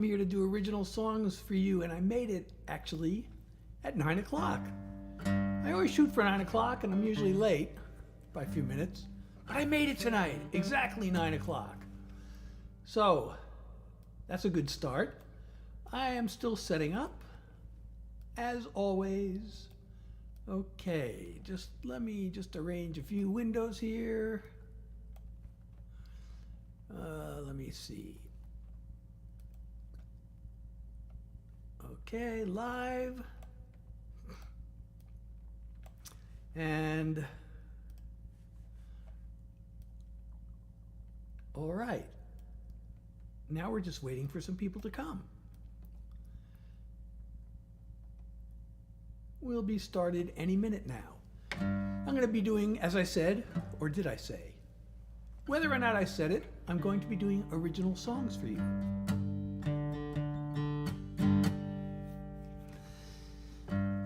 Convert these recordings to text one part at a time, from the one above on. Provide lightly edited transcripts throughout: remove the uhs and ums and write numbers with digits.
I'm here to do original songs for you, and I made it actually at 9 o'clock. I always shoot for 9 o'clock, and I'm usually late by a few minutes, but I made it tonight, exactly 9 o'clock. So that's a good start. I am still setting up, as always. Okay, let me arrange a few windows here. Let me see. Okay, live. And all right. Now we're just waiting for some people to come. We'll be started any minute now. I'm going to be doing, as I said, or did I say? Whether or not I said it, I'm going to be doing original songs for you.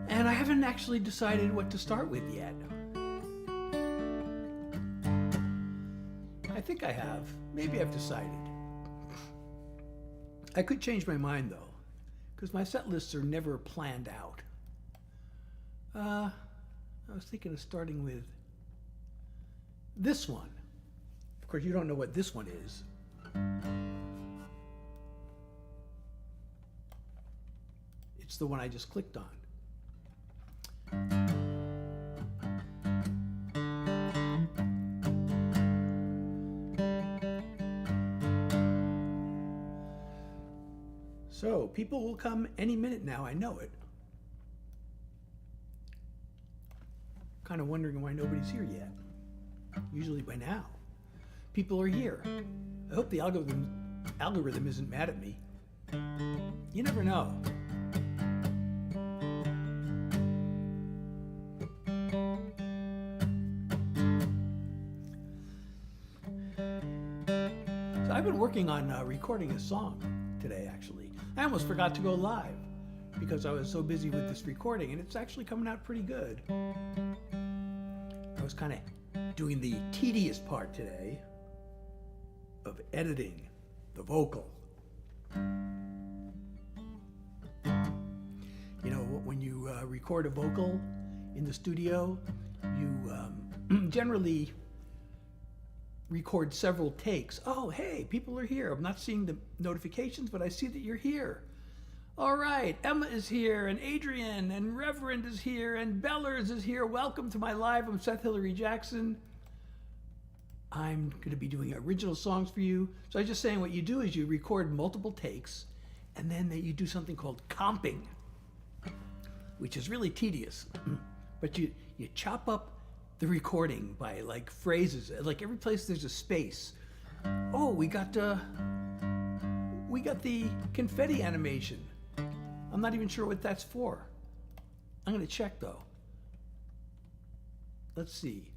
And I haven't actually decided what to start with yet. I think I have. Maybe I've decided. I could change my mind though, because my set lists are never planned out. I was thinking of starting with this one. Of course, you don't know what this one is. It's the one I just clicked on. So, people will come any minute now, I know it. Kind of wondering why nobody's here yet. Usually by now. People are here. I hope the algorithm isn't mad at me. You never know. So I've been working on recording a song today, actually. I almost forgot to go live because I was so busy with this recording, and it's actually coming out pretty good. I was kind of doing the tedious part today of editing the vocal. You know, when you record a vocal in the studio, you generally record several takes. Oh, hey, people are here. I'm not seeing the notifications, but I see that you're here. All right, Emma is here, and Adrian, and Reverend is here, and Bellers is here. Welcome to my live. I'm Seth Hillary Jackson. I'm going to be doing original songs for you. So I was just saying, what you do is you record multiple takes, and then you do something called comping, which is really tedious. But you chop up the recording by like phrases, like every place there's a space. Oh, we got the confetti animation. I'm not even sure what that's for. I'm going to check though. Let's see.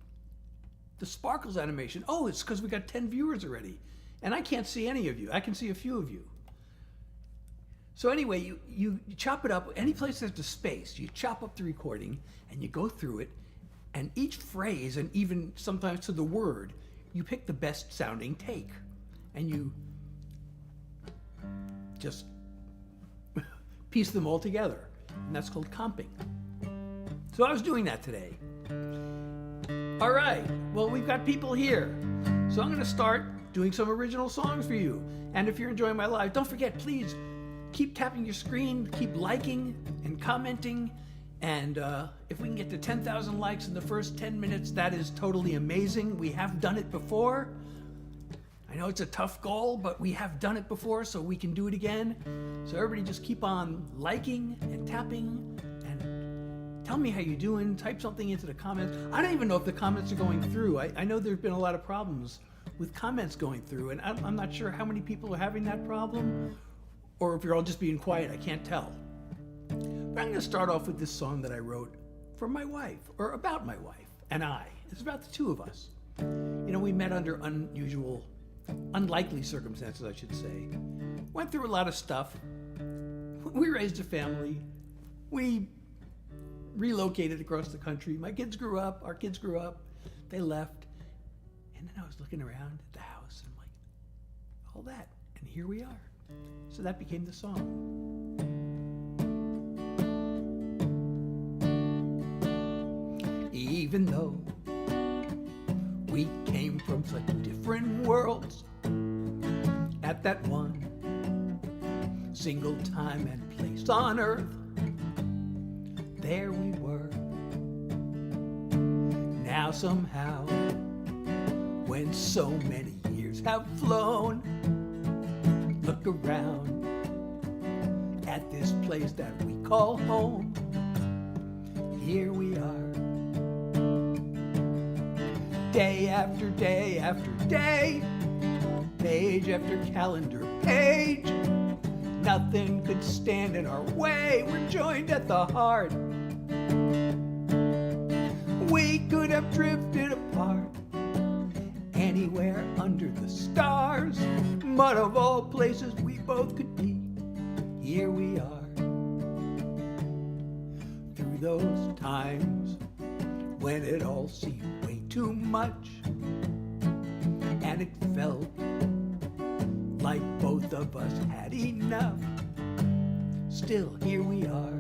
The sparkles animation. Oh, it's because we got 10 viewers already. And I can't see any of you. I can see a few of you. So anyway, you chop it up. Any place there's a space, you chop up the recording and you go through it. And each phrase, and even sometimes to the word, you pick the best sounding take. And you just piece them all together. And that's called comping. So I was doing that today. All right, well, we've got people here. So I'm going to start doing some original songs for you. And if you're enjoying my live, don't forget, please keep tapping your screen, keep liking and commenting. And if we can get to 10,000 likes in the first 10 minutes, that is totally amazing. We have done it before. I know it's a tough goal, but we have done it before, so we can do it again. So everybody just keep on liking and tapping and tell me how you're doing. Type something into the comments. I don't even know if the comments are going through. I know there's been a lot of problems with comments going through, and I'm not sure how many people are having that problem, or if you're all just being quiet. I can't tell. But I'm going to start off with this song that I wrote for my wife, or about my wife and I. It's about the two of us. You know, we met under unlikely circumstances, I should say. Went through a lot of stuff. We raised a family. We relocated across the country. My kids grew up. Our kids grew up. They left. And then I was looking around at the house and I'm like, all that. And here we are. So that became the song. Even though we came from such different worlds, at that one single time and place on earth, there we were. Now somehow, when so many years have flown, look around at this place that we call home. Here we are, day after day after day, page after calendar page. Nothing could stand in our way. We're joined at the heart. We could have drifted apart anywhere under the stars, but of all places we both could be, here we are. Through those times when it all seemed way too much, and it felt like both of us had enough, still here we are.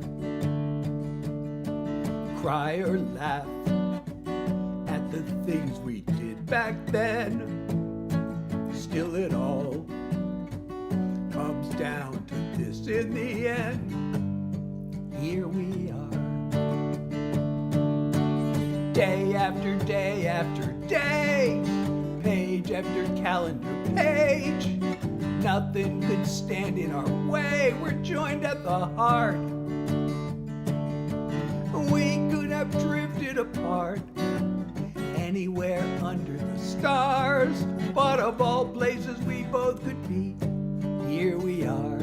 Cry or laugh at the things we did back then, still it all comes down to this in the end. Here we are, day after day after day, page after calendar page. Nothing could stand in our way. We're joined at the heart. We could have drifted apart anywhere under the stars, but of all places we both could be, here we are.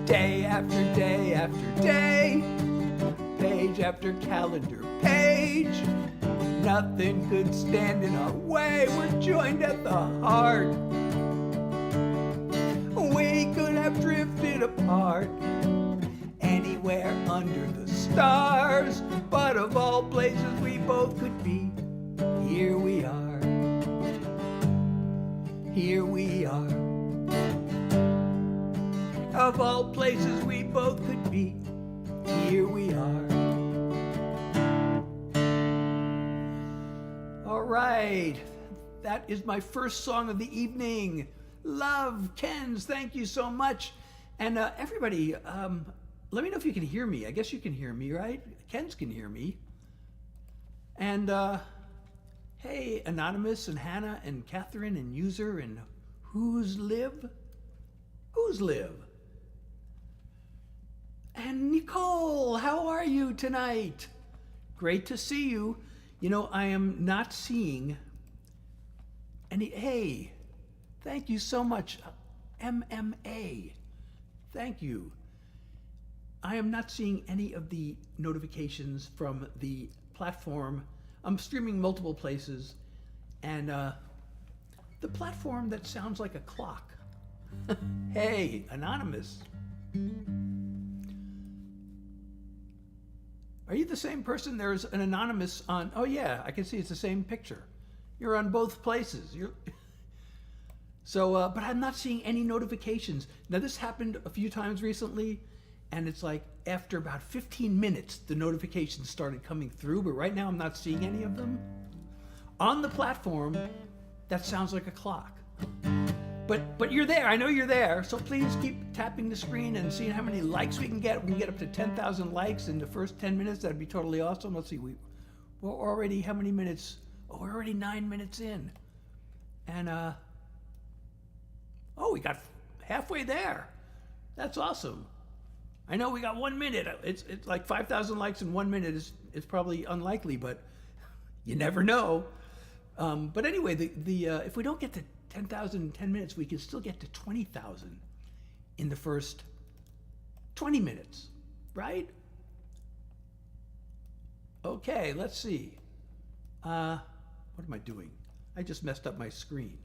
Day after day after day, page after calendar page. Nothing could stand in our way. We're joined at the heart. We could have drifted apart anywhere under the stars, but of all places we both could be, here we are. Here we are. Of all places we both could be, here we are. All right, that is my first song of the evening. Love, Ken's, thank you so much. And everybody, let me know if you can hear me. I guess you can hear me, right? Ken's can hear me. And hey, Anonymous and Hannah and Catherine and User and Who's Live? Who's Live? And Nicole, how are you tonight? Great to see you. You know, I am not seeing any, hey, thank you so much, MMA, thank you. I am not seeing any of the notifications from the platform. I'm streaming multiple places, and the platform that sounds like a clock. Hey, Anonymous. Are you the same person? There's an Anonymous on, oh yeah, I can see it's the same picture. You're on both places. So, but I'm not seeing any notifications. Now this happened a few times recently, and it's like after about 15 minutes, the notifications started coming through, but right now I'm not seeing any of them. On the platform, that sounds like a clock. But you're there, I know you're there, so please keep tapping the screen and seeing how many likes we can get. We can get up to 10,000 likes in the first 10 minutes. That'd be totally awesome. Let's see, we're already, how many minutes? Oh, we're already 9 minutes in. And, oh, we got halfway there. That's awesome. I know we got 1 minute. It's like 5,000 likes in 1 minute is probably unlikely, but you never know. But anyway, if we don't get to 10,000 in 10 minutes, we can still get to 20,000 in the first 20 minutes, right? Okay, let's see. What am I doing? I just messed up my screen.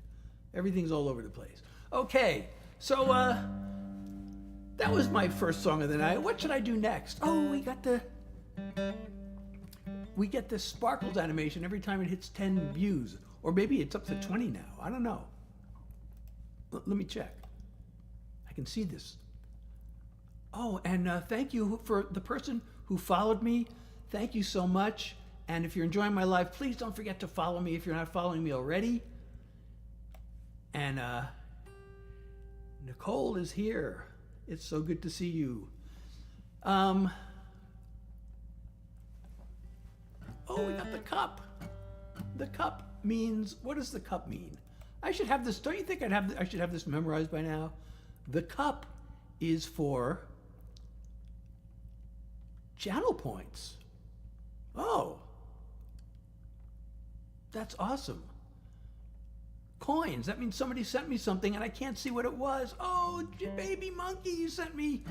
Everything's all over the place. Okay, so that was my first song of the night. What should I do next? Oh, we get this sparkles animation every time it hits 10 views. Or maybe it's up to 20 now. I don't know. Let me check. I can see this. Oh, and thank you for the person who followed me. Thank you so much. And if you're enjoying my live, please don't forget to follow me if you're not following me already. And Nicole is here. It's so good to see you. Oh, we got the cup. The cup means, what does the cup mean? I should have this, don't you think I should have this memorized by now? The cup is for channel points. Oh, that's awesome. Coins, that means somebody sent me something and I can't see what it was. Oh, baby monkey, you sent me.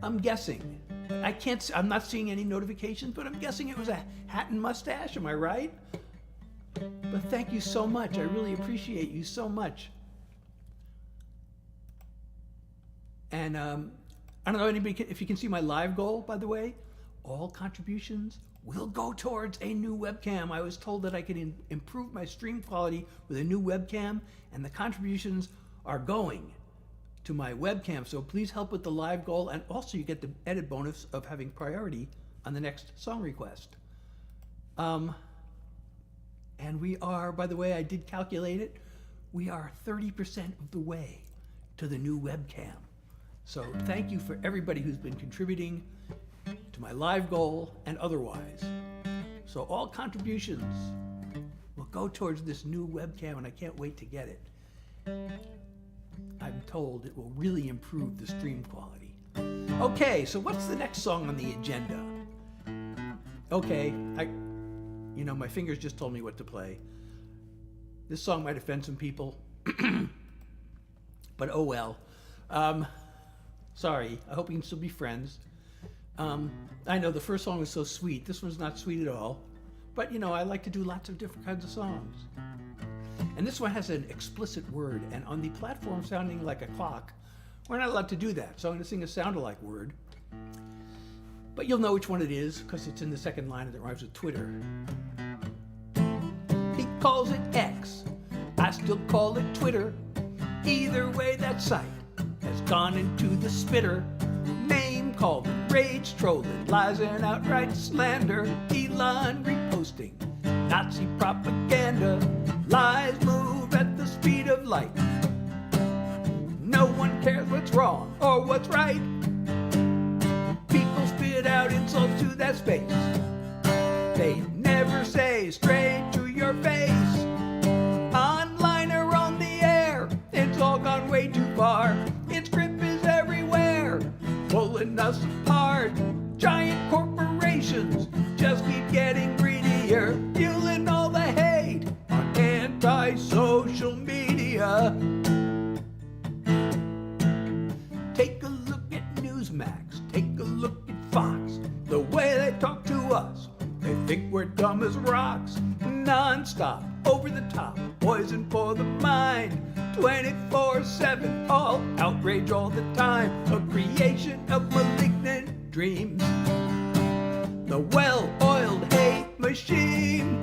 I'm guessing. I'm not seeing any notifications, but I'm guessing it was a hat and mustache, am I right? But thank you so much. I really appreciate you so much. And I don't know if you can see my live goal, by the way. All contributions will go towards a new webcam. I was told that I could improve my stream quality with a new webcam, and the contributions are going to my webcam. So please help with the live goal, and also you get the added bonus of having priority on the next song request. And we are, by the way, I did calculate it, we are 30% of the way to the new webcam. So thank you for everybody who's been contributing to my live goal and otherwise. So all contributions will go towards this new webcam, and I can't wait to get it. I'm told it will really improve the stream quality. Okay, so what's the next song on the agenda? Okay, my fingers just told me what to play. This song might offend some people, but oh well. Sorry, I hope we can still be friends. I know the first song was so sweet. This one's not sweet at all. But I like to do lots of different kinds of songs. And this one has an explicit word, and on the platform sounding like a clock, we're not allowed to do that. So I'm going to sing a sound-alike word. But you'll know which one it is, because it's in the second line and it rhymes with Twitter. He calls it X. I still call it Twitter. Either way, that site has gone into the spitter. Name called rage trolling, lies and outright slander. Elon reposting Nazi propaganda. Lies move at the speed of light. No one cares what's wrong or what's right. People spit out insults to that space. They never say straight to your face. Online or on the air, it's all gone way too far. Its grip is everywhere, pulling us apart. Giant corporations just keep getting greedier, fueling all the hate on anti-social media. Take a look at Newsmax, take a look at Fox. The way they talk to us, they think we're dumb as rocks. Non-stop, over the top, poison for the mind. 24/7, all outrage all the time. A creation of malignant dreams. The well-oiled hate machine.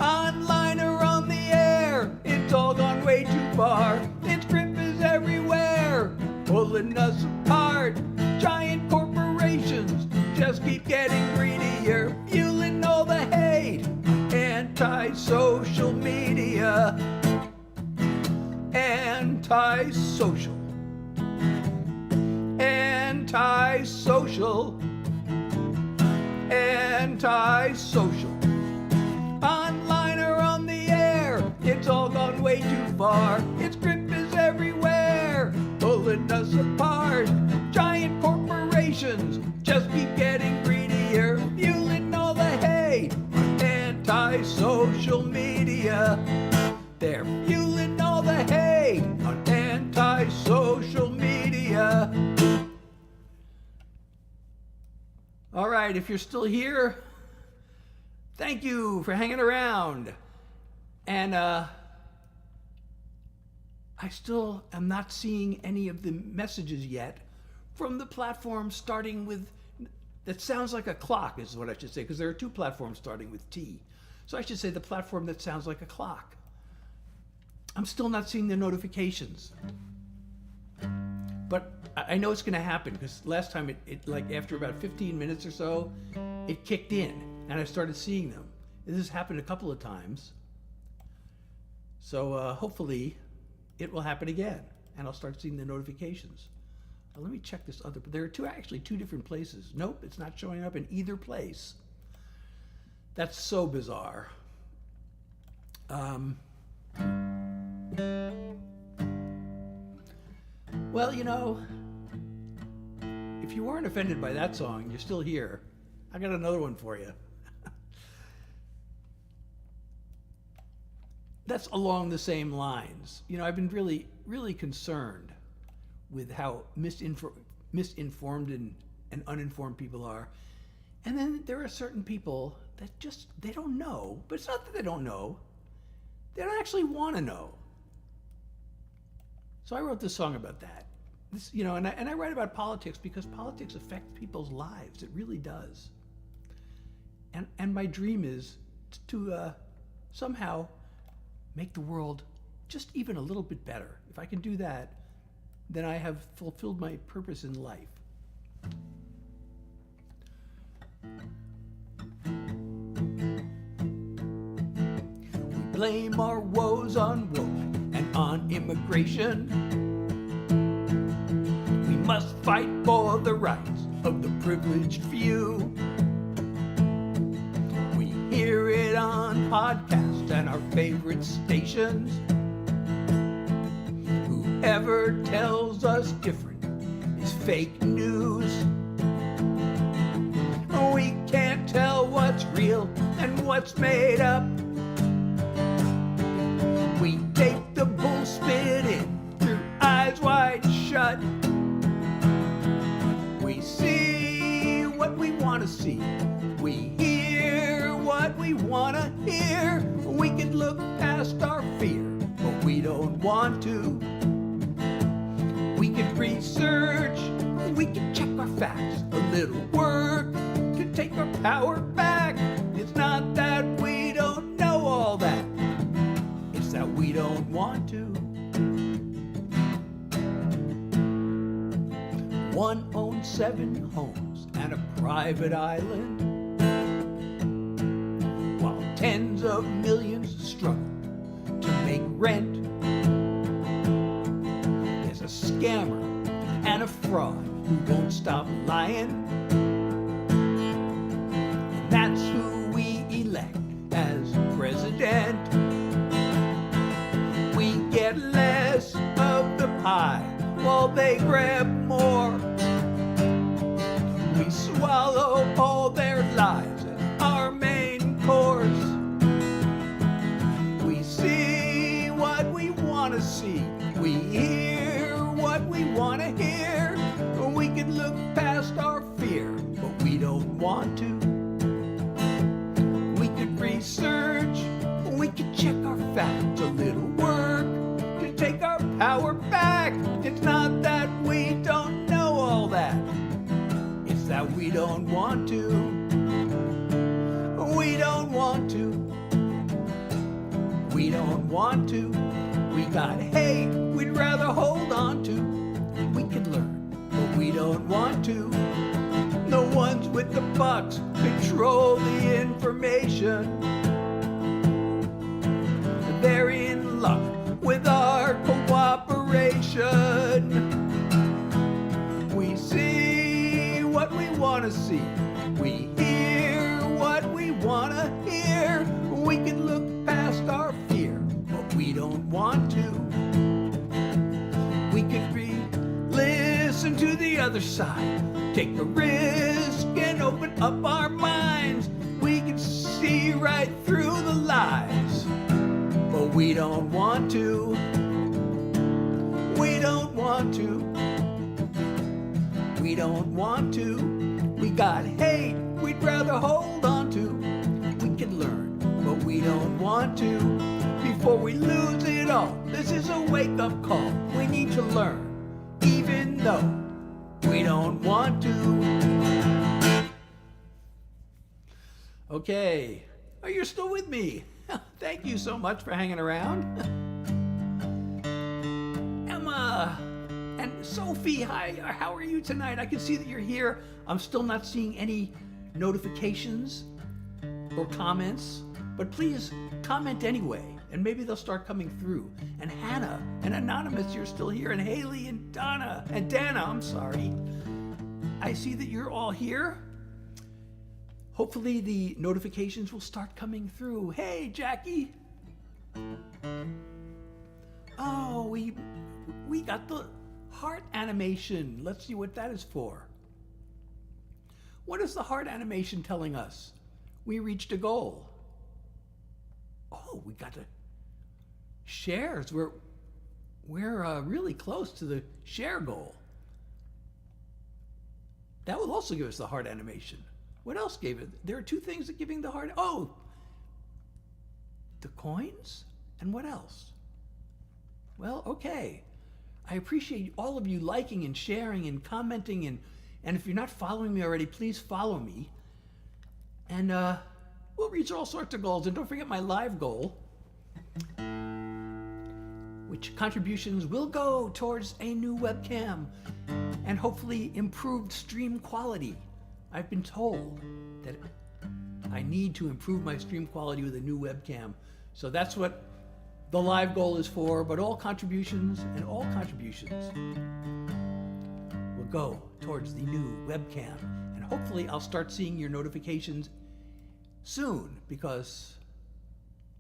Online or on the air, it's all gone way too far. Its grip is everywhere, pulling us apart. Giant corporations just keep getting greedier, fueling all the hate. Anti-social media. Anti-social. Anti-social. Anti-social. Online or on the air, it's all gone way too far. Its grip is everywhere, pulling us apart. Giant corporations just keep getting greedier, fueling all the hate on anti-social media. They're fueling all the hate on anti-social media. All right, if you're still here, thank you for hanging around. And I still am not seeing any of the messages yet from the platform starting with, that sounds like a clock is what I should say, because there are two platforms starting with T. So I should say the platform that sounds like a clock. I'm still not seeing the notifications. But I know it's going to happen because last time it like after about 15 minutes or so, it kicked in and I started seeing them. This has happened a couple of times. So hopefully it will happen again and I'll start seeing the notifications. Let me check this other. There are actually two different places. Nope, it's not showing up in either place. That's so bizarre. Well, you know, if you weren't offended by that song, you're still here. I got another one for you. That's along the same lines. You know, I've been really, really concerned with how misinformed and uninformed people are. And then there are certain people that just, they don't know, but it's not that they don't know. They don't actually want to know. So I wrote this song about that. This, you know, and I write about politics because politics affects people's lives. It really does. And my dream is to somehow make the world just even a little bit better. If I can do that, then I have fulfilled my purpose in life. We blame our woes on woke and on immigration. We must fight for the rights of the privileged few. We hear it on podcasts and our favorite stations. Whoever tells us different is fake news. We can't tell what's real and what's made up. We take the bullspit in through eyes wide shut. We see what we want to see. We hear what we want to hear. We can look past our fear, but we don't want to. We can research, we can check our facts. A little work to take our power back. It's not that we don't know all that, it's that we don't want to. One owns 7 homes and a private island, while tens of millions struggle to make rent. There's a scammer and a fraud who won't stop lying. And that's who we elect as president. We get less of the pie while they grab more. We swallow all their lies as our main course. We see what we want to see. We hear what we want to hear. We can look past our fear, but we don't want to. We could research, we could check our facts. A little work to take our power back. It's not that we don't know all that, it's that we don't want to. We don't want to. We don't want to. We got hate we'd rather hold on to. We could learn, but we don't want to. The ones with the bucks control the information. They're in luck with our cooperation. We see what we want to see. We hear what we want to hear. We can look past our fear, but we don't want to. We could listen to the other side, take a risk and open up our minds. We can see right through the lies, but we don't want to. We don't want to. We don't want to. We got hate we'd rather hold on to. We can learn, but we don't want to. Before we lose it all, this is a wake-up call. We need to learn, even though we don't want to. Okay, oh, you're still with me. Thank you so much for hanging around. And Sophie, hi, how are you tonight? I can see that you're here. I'm still not seeing any notifications or comments, but please comment anyway, and maybe they'll start coming through. And Hannah and Anonymous, you're still here, and Haley and Donna and Dana, I'm sorry. I see that you're all here. Hopefully the notifications will start coming through. Hey, Jackie. Oh, we got the heart animation. Let's see what that is for. What is the heart animation telling us? We reached a goal. Oh, we got the shares. We're really close to the share goal. That will also give us the heart animation. What else gave it? There are two things that giving the heart. Oh, the coins? And what else? Well, okay. I appreciate all of you liking and sharing and commenting, and if you're not following me already, please follow me. And we'll reach all sorts of goals. And don't forget my live goal, which contributions will go towards a new webcam and hopefully improved stream quality. I've been told that I need to improve my stream quality with a new webcam. So that's what the live goal is for, but all contributions will go towards the new webcam. And hopefully I'll start seeing your notifications soon, because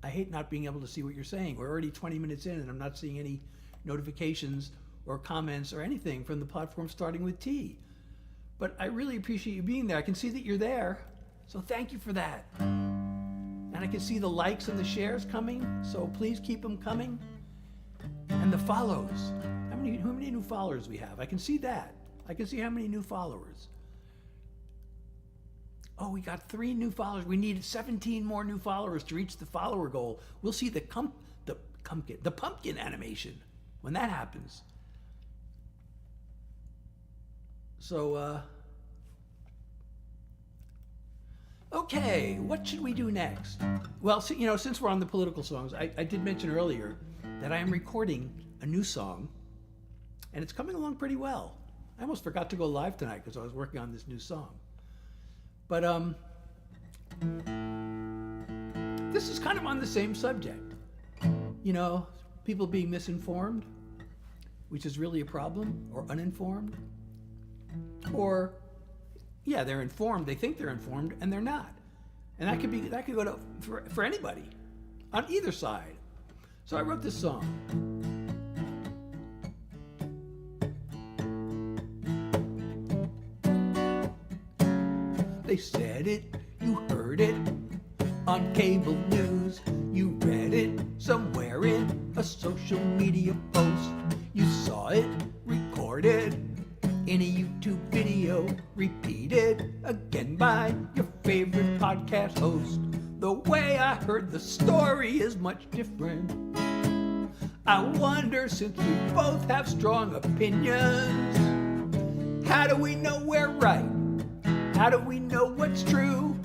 I hate not being able to see what you're saying. We're already 20 minutes in and I'm not seeing any notifications or comments or anything from the platform starting with T. But I really appreciate you being there. I can see that you're there, so thank you for that. And I can see the likes and the shares coming, so please keep them coming. And the follows. How many new followers we have? I can see that. I can see how many new followers. Oh, we got 3 new followers. We needed 17 more new followers to reach the follower goal. We'll see the pumpkin animation when that happens. So, okay, what should we do next? Well, since we're on the political songs, I did mention earlier that I am recording a new song, and it's coming along pretty well. I almost forgot to go live tonight because I was working on this new song. But this is kind of on the same subject. People being misinformed, which is really a problem, or uninformed. Or, yeah, they're informed, they think they're informed, and they're not. And that could go for anybody, on either side. So I wrote this song. They said it, you heard it on cable news. You read it somewhere in a social media post. You saw it recorded in a YouTube video, repeated again by your favorite podcast host. The way I heard the story is much different. I wonder, since we both have strong opinions, how do we know we're right? How do we know what's true?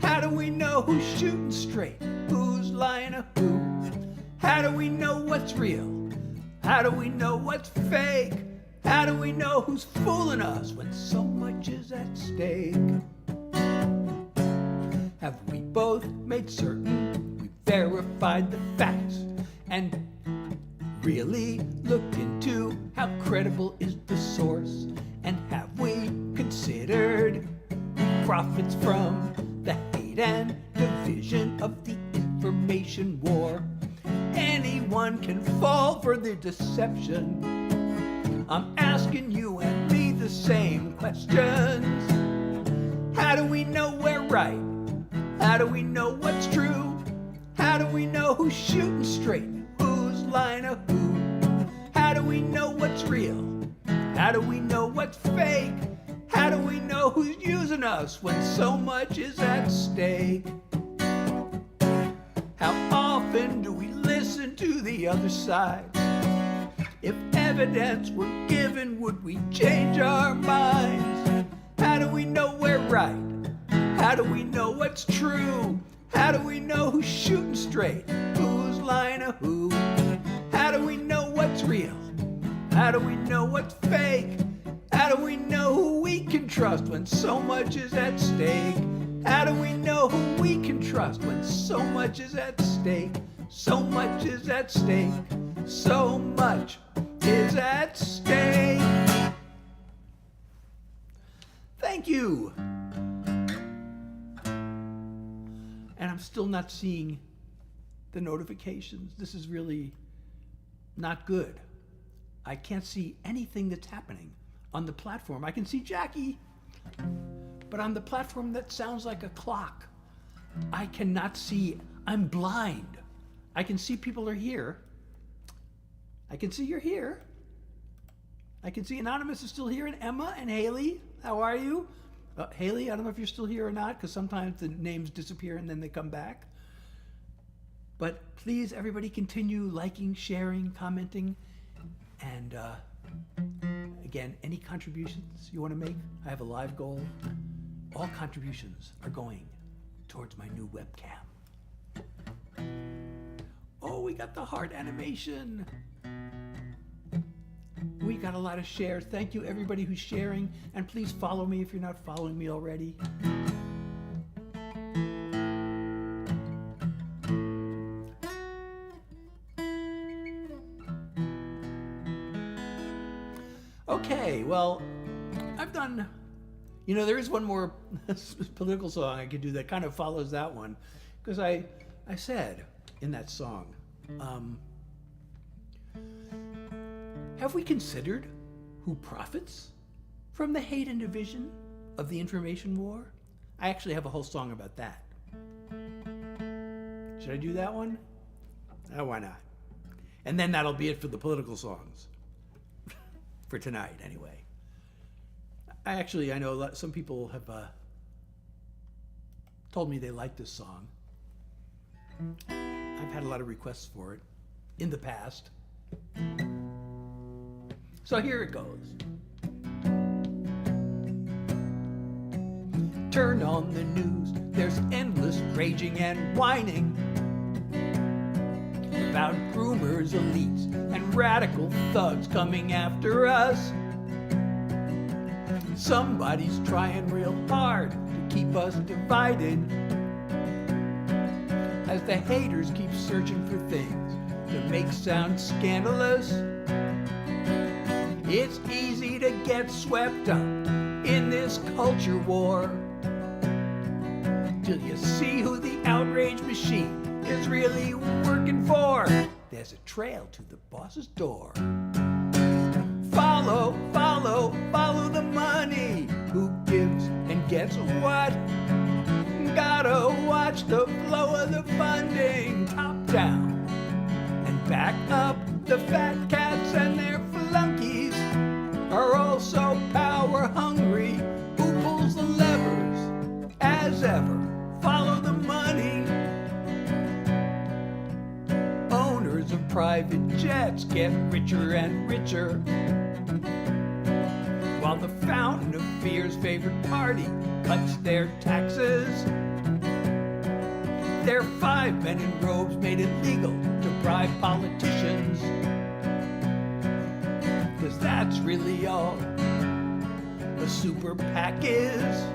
How do we know who's shooting straight? Who's lying to who? How do we know what's real? How do we know what's fake? How do we know who's fooling us when so much is at stake? Have we both made certain we verified the facts and really looked into how credible is the source? And have we considered profits from the hate and division of the information war? Anyone can fall for the deception. I'm asking you and me the same questions. How do we know we're right? How do we know what's true? How do we know who's shooting straight? Who's lying to who? How do we know what's real? How do we know what's fake? How do we know who's using us when so much is at stake? How often do we listen to the other side? If evidence were given, would we change our minds? How do we know we're right? How do we know what's true? How do we know who's shooting straight? Who's lying to who? How do we know what's real? How do we know what's fake? How do we know who we can trust when so much is at stake? How do we know who we can trust when so much is at stake? So much is at stake. So much is at stake. Thank you. And I'm still not seeing the notifications. This is really not good. I can't see anything that's happening on the platform. I can see Jackie, but on the platform that sounds like a clock. I cannot see. I'm blind. I can see people are here. I can see you're here. I can see Anonymous is still here, and Emma and Haley. How are you? Haley, I don't know if you're still here or not, because sometimes the names disappear and then they come back. But please, everybody, continue liking, sharing, commenting, and again, any contributions you want to make, I have a live goal. All contributions are going towards my new webcam. Oh, we got the heart animation. We got a lot of shares. Thank you, everybody who's sharing. And please follow me if you're not following me already. Okay, well, I've done, there is one more political song I could do that kind of follows that one. Because I said in that song, have we considered who profits from the hate and division of the information war? I actually have a whole song about that. Should I do that one? Oh, why not? And then that'll be it for the political songs. For tonight, anyway. I know some people have told me they like this song. I've had a lot of requests for it in the past. So here it goes. Turn on the news, there's endless raging and whining about groomers, elites, and radical thugs coming after us. Somebody's trying real hard to keep us divided as the haters keep searching for things to make sound scandalous. It's easy to get swept up in this culture war till you see who the outrage machine is really working for. There's a trail to the boss's door. Follow, follow, follow the money. Who gives and gets what? Gotta watch the flow of the funding, top down and back up. The fat cats and their flunkies are also power hungry. Who pulls the levers? As ever, follow the money. Owners of private jets get richer and richer, while the fountain of fear's favorite party cuts their taxes. Their 5 men in robes made it legal to bribe politicians, 'cause that's really all a super PAC is.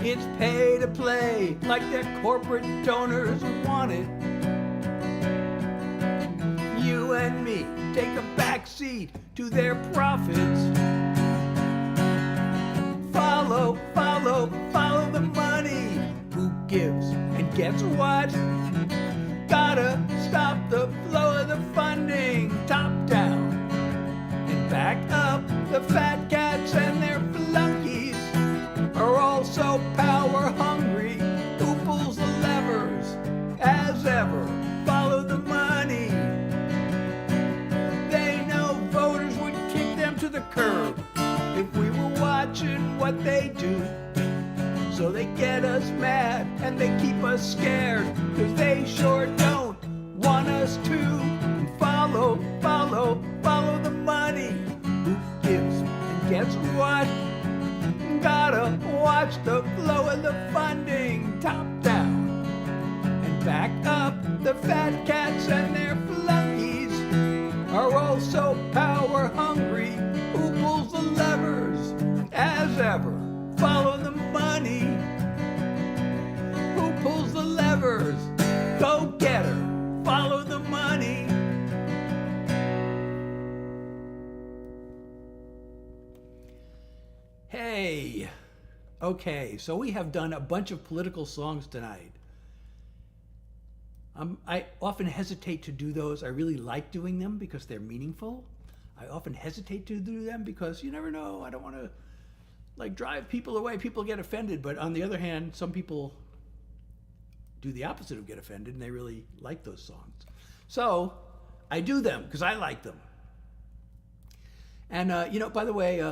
It's pay to play like their corporate donors want it. You and me take a back seat to their profits. Follow, follow, follow the money. Who gives and gets what? Gotta stop the flow of the funding, top down and back up. The fat cats and their flunkies are also power hungry. Who pulls the levers? As ever, follow the money. They know voters would kick them to the curb if we were watching what they do. So they get us mad and they keep us scared, 'cause they sure don't want us to. Follow, follow, follow the money. Who gives and gets what? Gotta watch the flow of the funding, top down and back up. The fat cats and their flunkies are also wherever. Follow the money. Who pulls the levers? Go get her. Follow the money. Hey. Okay, so we have done a bunch of political songs tonight. I often hesitate to do those. I really like doing them because they're meaningful. I often hesitate to do them because you never know. I don't want to like drive people away. People get offended. But on the other hand, some people do the opposite of get offended and they really like those songs. So I do them because I like them. And, by the way,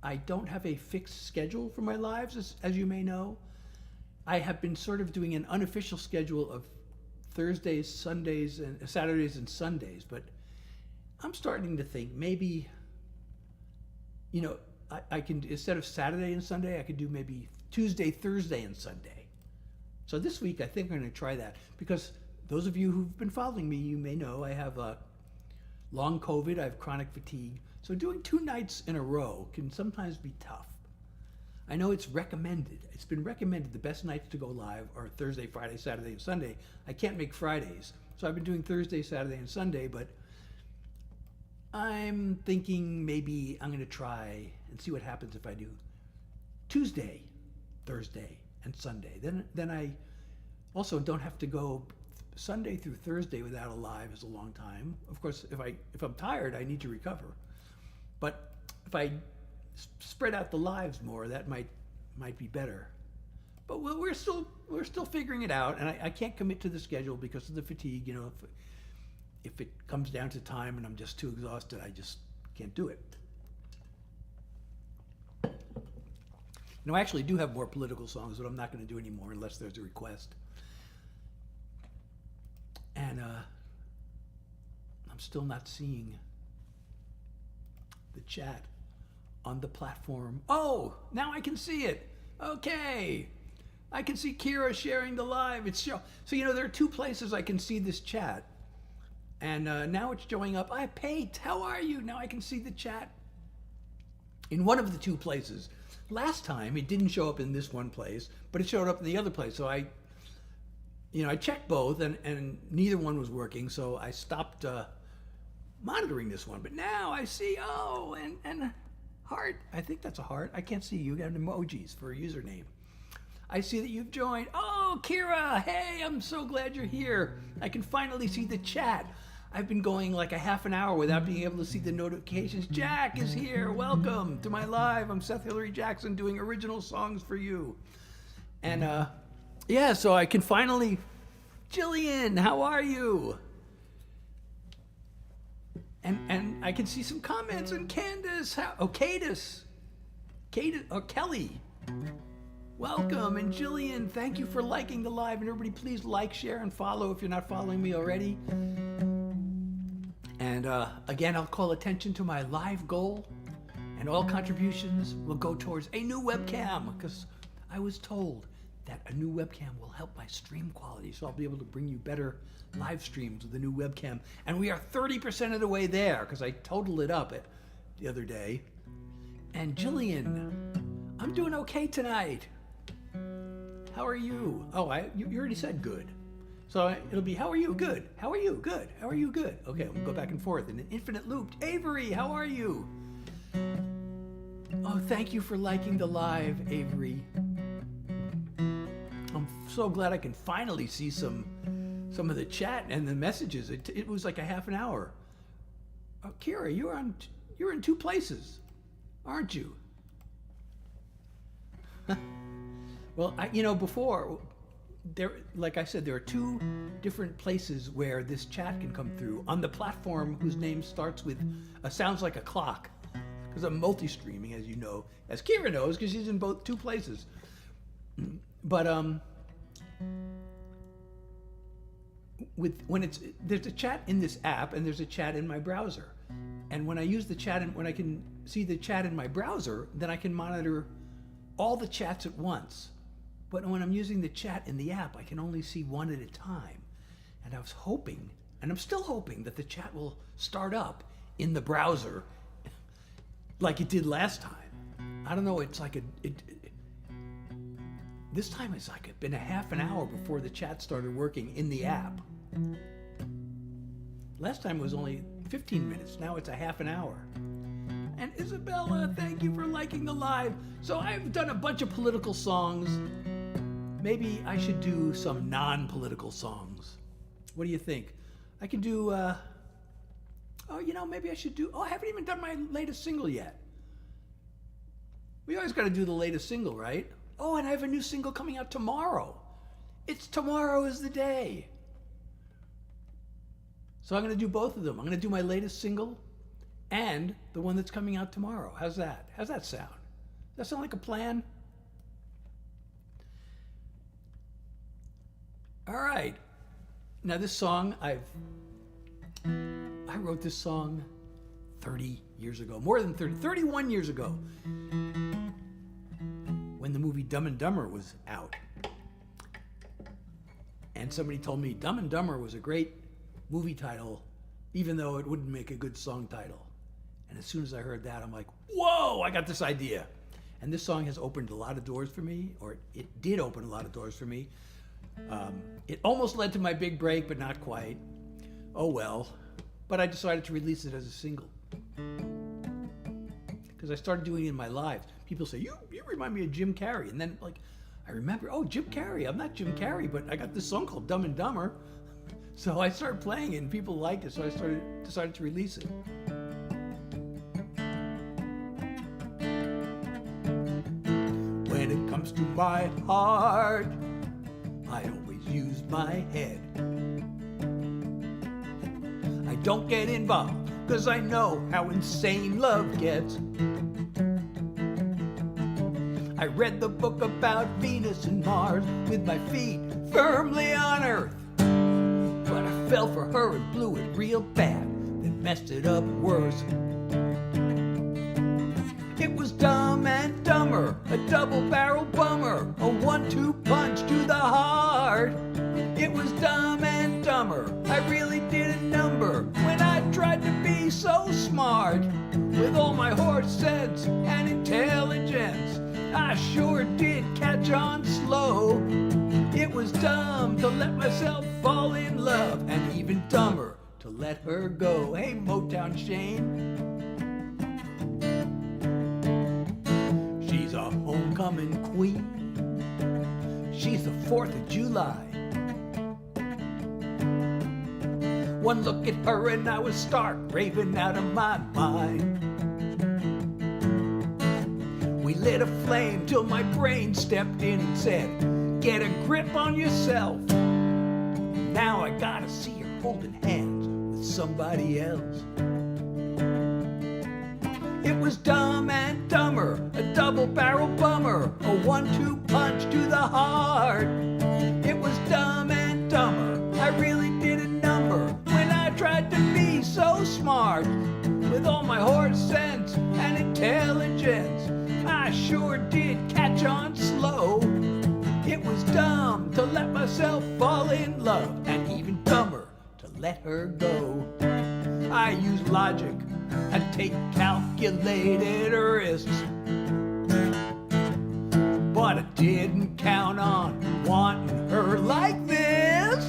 I don't have a fixed schedule for my lives, as you may know. I have been sort of doing an unofficial schedule of Thursdays, Sundays, and Saturdays and Sundays, but I'm starting to think maybe, I can, instead of Saturday and Sunday, I could do maybe Tuesday, Thursday, and Sunday. So this week, I think I'm going to try that because those of you who've been following me, you may know I have long COVID, I have chronic fatigue. So doing 2 nights in a row can sometimes be tough. I know it's recommended. It's been recommended the best nights to go live are Thursday, Friday, Saturday, and Sunday. I can't make Fridays. So I've been doing Thursday, Saturday, and Sunday, but I'm thinking maybe I'm going to try and see what happens if I do Tuesday, Thursday, and Sunday. Then I also don't have to go Sunday through Thursday without a live is a long time. Of course, if I'm tired, I need to recover. But if I spread out the lives more, that might be better. But we're still figuring it out, and I can't commit to the schedule because of the fatigue. If it comes down to time and I'm just too exhausted, I just can't do it. I actually do have more political songs that I'm not going to do anymore unless there's a request. And I'm still not seeing the chat on the platform. Oh, now I can see it. Okay. I can see Kira sharing the live. So there are 2 places I can see this chat. And now it's showing up. Hi, Pate, how are you? Now I can see the chat in one of the 2 places. Last time it didn't show up in this one place, but it showed up in the other place. So I checked both and neither one was working. So I stopped monitoring this one. But now I see, and heart. I think that's a heart. I can't see you. You got emojis for a username. I see that you've joined. Oh, Kira, hey, I'm so glad you're here. I can finally see the chat. I've been going like a half an hour without being able to see the notifications. Jack is here. Welcome to my live. I'm Seth Hillary Jackson doing original songs for you. And so I can finally, Jillian, how are you? And I can see some comments. And Candace, Kelly, welcome. And Jillian, thank you for liking the live. And everybody, please like, share, and follow if you're not following me already. And again, I'll call attention to my live goal, and all contributions will go towards a new webcam, because I was told that a new webcam will help my stream quality, so I'll be able to bring you better live streams with a new webcam. And we are 30% of the way there, because I totaled it up the other day. And Jillian, I'm doing okay tonight. How are you? Oh, you already said good. So it'll be, how are you? Good. How are you? Good. How are you? Good. Okay, we'll go back and forth in an infinite loop. Avery, how are you? Oh, thank you for liking the live, Avery. I'm so glad I can finally see some of the chat and the messages. It was like a half an hour. Oh, Kira, you're in 2 places, aren't you? Well, before, like I said, there are 2 different places where this chat can come through on the platform whose name starts with sounds like a clock, because I'm multi-streaming, as you know, as Kira knows, because she's in 2 places. But there's a chat in this app and there's a chat in my browser, and when I use the chat and when I can see the chat in my browser, then I can monitor all the chats at once. But when I'm using the chat in the app, I can only see one at a time. And I was hoping, and I'm still hoping, that the chat will start up in the browser like it did last time. I don't know, it's like this time it's like been a half an hour before the chat started working in the app. Last time it was only 15 minutes, now it's a half an hour. And Isabella, thank you for liking the live. So I've done a bunch of political songs. Maybe I should do some non-political songs. What do you think? I could do, maybe I should do, I haven't even done my latest single yet. We always got to do the latest single, right? Oh, and I have a new single coming out tomorrow. It's Tomorrow is the Day. So I'm going to do both of them. I'm going to do my latest single and the one that's coming out tomorrow. How's that? How's that sound? Does that sound like a plan? All right. Now this song, I wrote this song 30 years ago, more than 30, 31 years ago, when the movie Dumb and Dumber was out. And somebody told me Dumb and Dumber was a great movie title, even though it wouldn't make a good song title. And as soon as I heard that, I'm like, whoa, I got this idea. And this song has opened a lot of doors for me, or it did open a lot of doors for me. It almost led to my big break, but not quite. Oh well. But I decided to release it as a single. Because I started doing it in my lives. People say, you remind me of Jim Carrey. And then I remember, oh, Jim Carrey. I'm not Jim Carrey, but I got this song called Dumb and Dumber. So I started playing it and people liked it, so I decided to release it. When it comes to my heart, I always use my head. I don't get involved, 'cause I know how insane love gets. I read the book about Venus and Mars with my feet firmly on Earth. But I fell for her and blew it real bad, then messed it up worse. It was Dumb and Dumber, a double-barrel bummer, a 1-2 punch to the heart. It was Dumb and Dumber, I really did a number when I tried to be so smart. With all my horse sense and intelligence, I sure did catch on slow. It was dumb to let myself fall in love, and even dumber to let her go. Hey, Motown Shane. She's a homecoming queen. She's the 4th of July. One look at her and I was stark raving out of my mind. We lit a flame till my brain stepped in and said, get a grip on yourself. Now I gotta see her holding hands with somebody else. It was Dumb and Dumber, a double-barrel bummer, a 1-2 punch to the heart. It was Dumb and Dumber, I really did a number when I tried to be so smart. With all my horse sense and intelligence, I sure did catch on slow. It was dumb to let myself fall in love, and even dumber to let her go. I used logic and take calculated risks, but I didn't count on wanting her like this.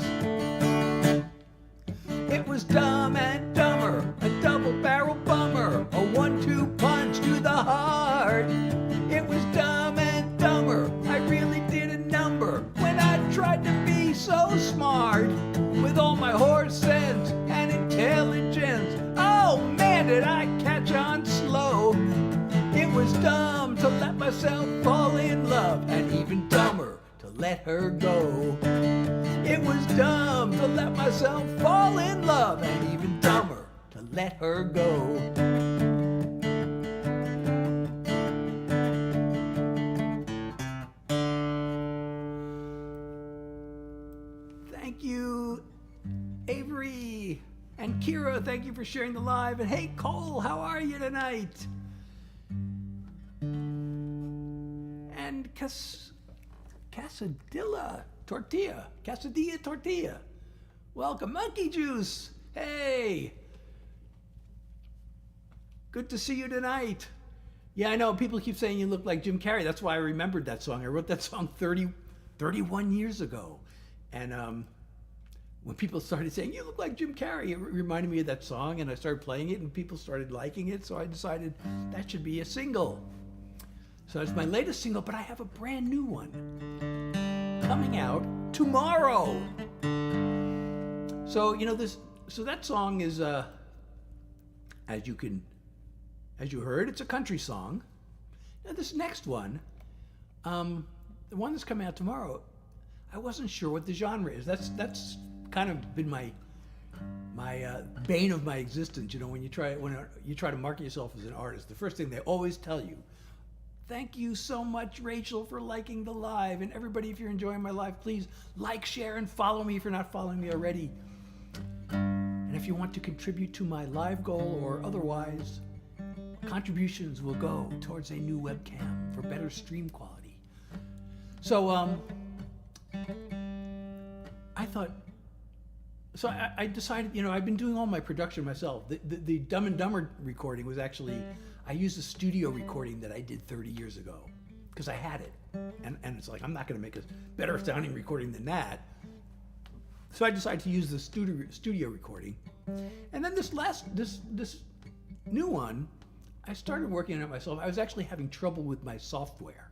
It was Dumb and Dumber, a double-barrel bummer, a 1-2 punch to the heart. It was Dumb and Dumber, I really did a number when I tried to be so smart. With all my horse sense and intelligence, oh man, did I catch on slow. It was dumb to let myself fall in love, and even dumber to let her go. It was dumb to let myself fall in love, and even dumber to let her go. Thank you, Avery and Kira. Thank you for sharing the live. And hey, Cole, how are you tonight? And Quesadilla Tortilla. Welcome, Monkey Juice. Hey. Good to see you tonight. Yeah, I know. People keep saying you look like Jim Carrey. That's why I remembered that song. I wrote that song 31 years ago. And when people started saying, you look like Jim Carrey, it reminded me of that song. And I started playing it and people started liking it. So I decided that should be a single. So it's my latest single, but I have a brand new one coming out tomorrow. So, so that song is, as you heard, it's a country song. Now this next one, the one that's coming out tomorrow, I wasn't sure what the genre is. That's kind of been my bane of my existence. When you try to market yourself as an artist, the first thing they always tell you, thank you so much, Rachel, for liking the live. And everybody, if you're enjoying my live, please like, share, and follow me if you're not following me already. And if you want to contribute to my live goal or otherwise, contributions will go towards a new webcam for better stream quality. So I decided, I've been doing all my production myself. The Dumb and Dumber recording was actually, I used a studio recording that I did 30 years ago because I had it. And it's like, I'm not going to make a better sounding recording than that. So I decided to use the studio recording. And then this new one, I started working on it myself. I was actually having trouble with my software.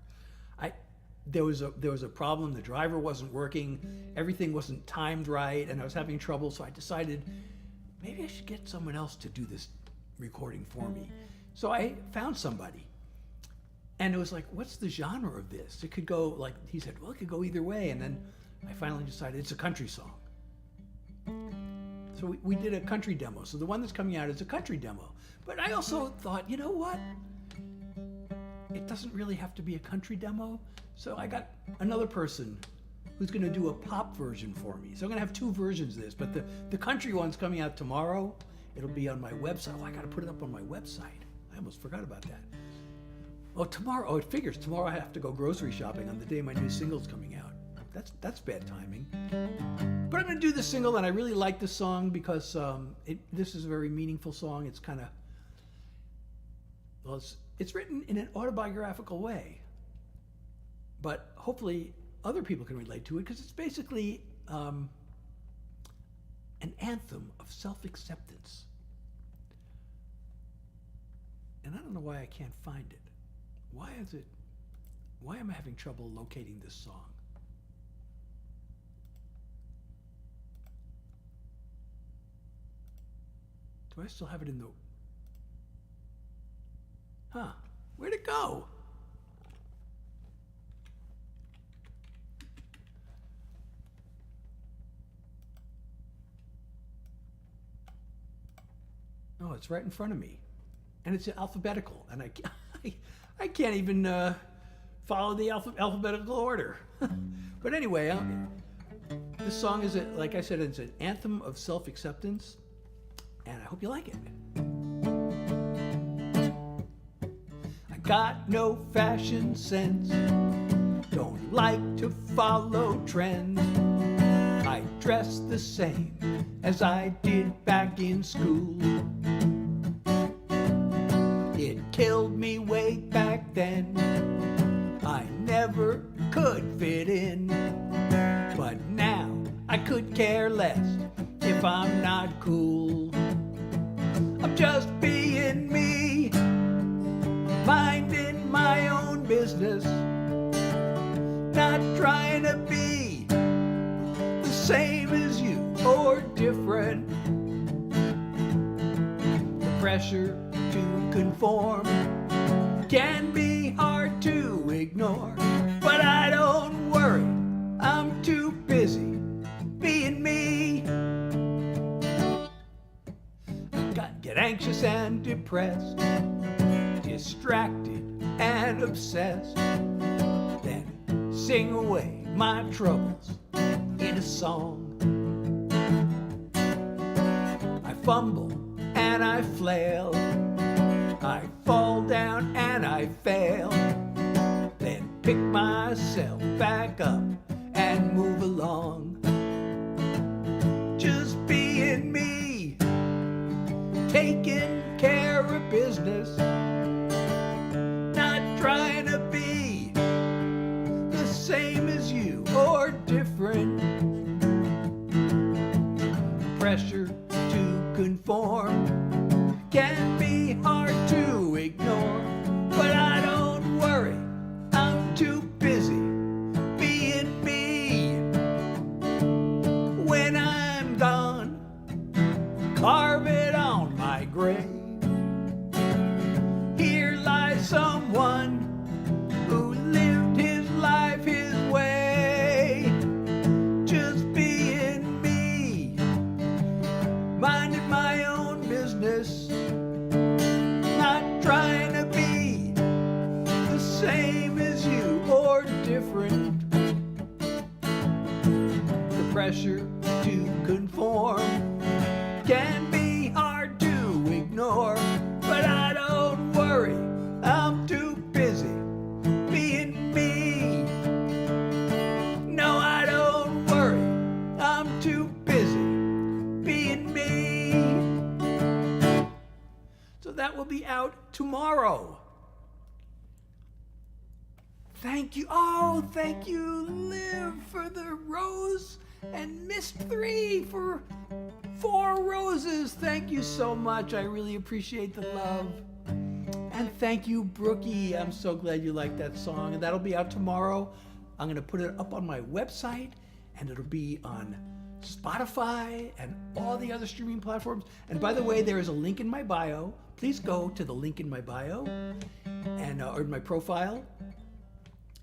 There was a problem. The driver wasn't working. Everything wasn't timed right, and I was having trouble. So I decided maybe I should get someone else to do this recording for me. So I found somebody, and it was like, what's the genre of this? It could go like, he said, well, it could go either way. And then I finally decided it's a country song. So we did a country demo. So the one that's coming out is a country demo. But I also thought, you know what? It doesn't really have to be a country demo. So I got another person who's going to do a pop version for me. So I'm going to have two versions of this. But the country one's coming out tomorrow. It'll be on my website. Oh, I got to put it up on my website. I almost forgot about that. Oh, tomorrow. Oh, it figures. Tomorrow I have to go grocery shopping on the day my new single's coming out. That's bad timing. But I'm going to do this single, and I really like this song because this is a very meaningful song. It's kind of, well, it's written in an autobiographical way, but hopefully other people can relate to it because it's basically an anthem of self-acceptance. And I don't know why I can't find it. Why am I having trouble locating this song? Do I still have it in the... Where'd it go? Oh, it's right in front of me. And it's alphabetical. And I can't even follow the alphabetical order. But anyway, this song is, like I said, it's an anthem of self-acceptance. And I hope you like it. I got no fashion sense, don't like to follow trends. I dress the same as I did back in school. It killed me way back then, I never could fit in. But now I could care less if I'm not cool. I'm just being me, minding my own business, not trying to be the same as you or different. The pressure to conform can be hard to ignore, but I don't worry, I'm too busy being me. Get anxious and depressed, distracted and obsessed, then sing away my troubles in a song. I fumble and I flail, I fall down and I fail, then pick myself back up and move along. Just being me, taking care of business, different. Pressure to conform can be hard to ignore, but I don't worry, I'm too busy being me. When I'm gone, carve it on my grave. Here lies someone who lived his life his way, just being me, minding my own business, not trying to be the same as you or different. The pressure to conform can be hard to ignore, but I don't worry, I'm too busy being me. No, I don't worry, I'm too busy being me. So that will be out tomorrow. Thank you. Oh, thank you, Liv, for the rose, and Miss 3 for 4 roses. Thank you so much. I really appreciate the love. And thank you, Brookie. I'm so glad you liked that song. And that'll be out tomorrow. I'm going to put it up on my website, and it'll be on Spotify and all the other streaming platforms. And by the way, there is a link in my bio. Please go to the link in my bio and or my profile,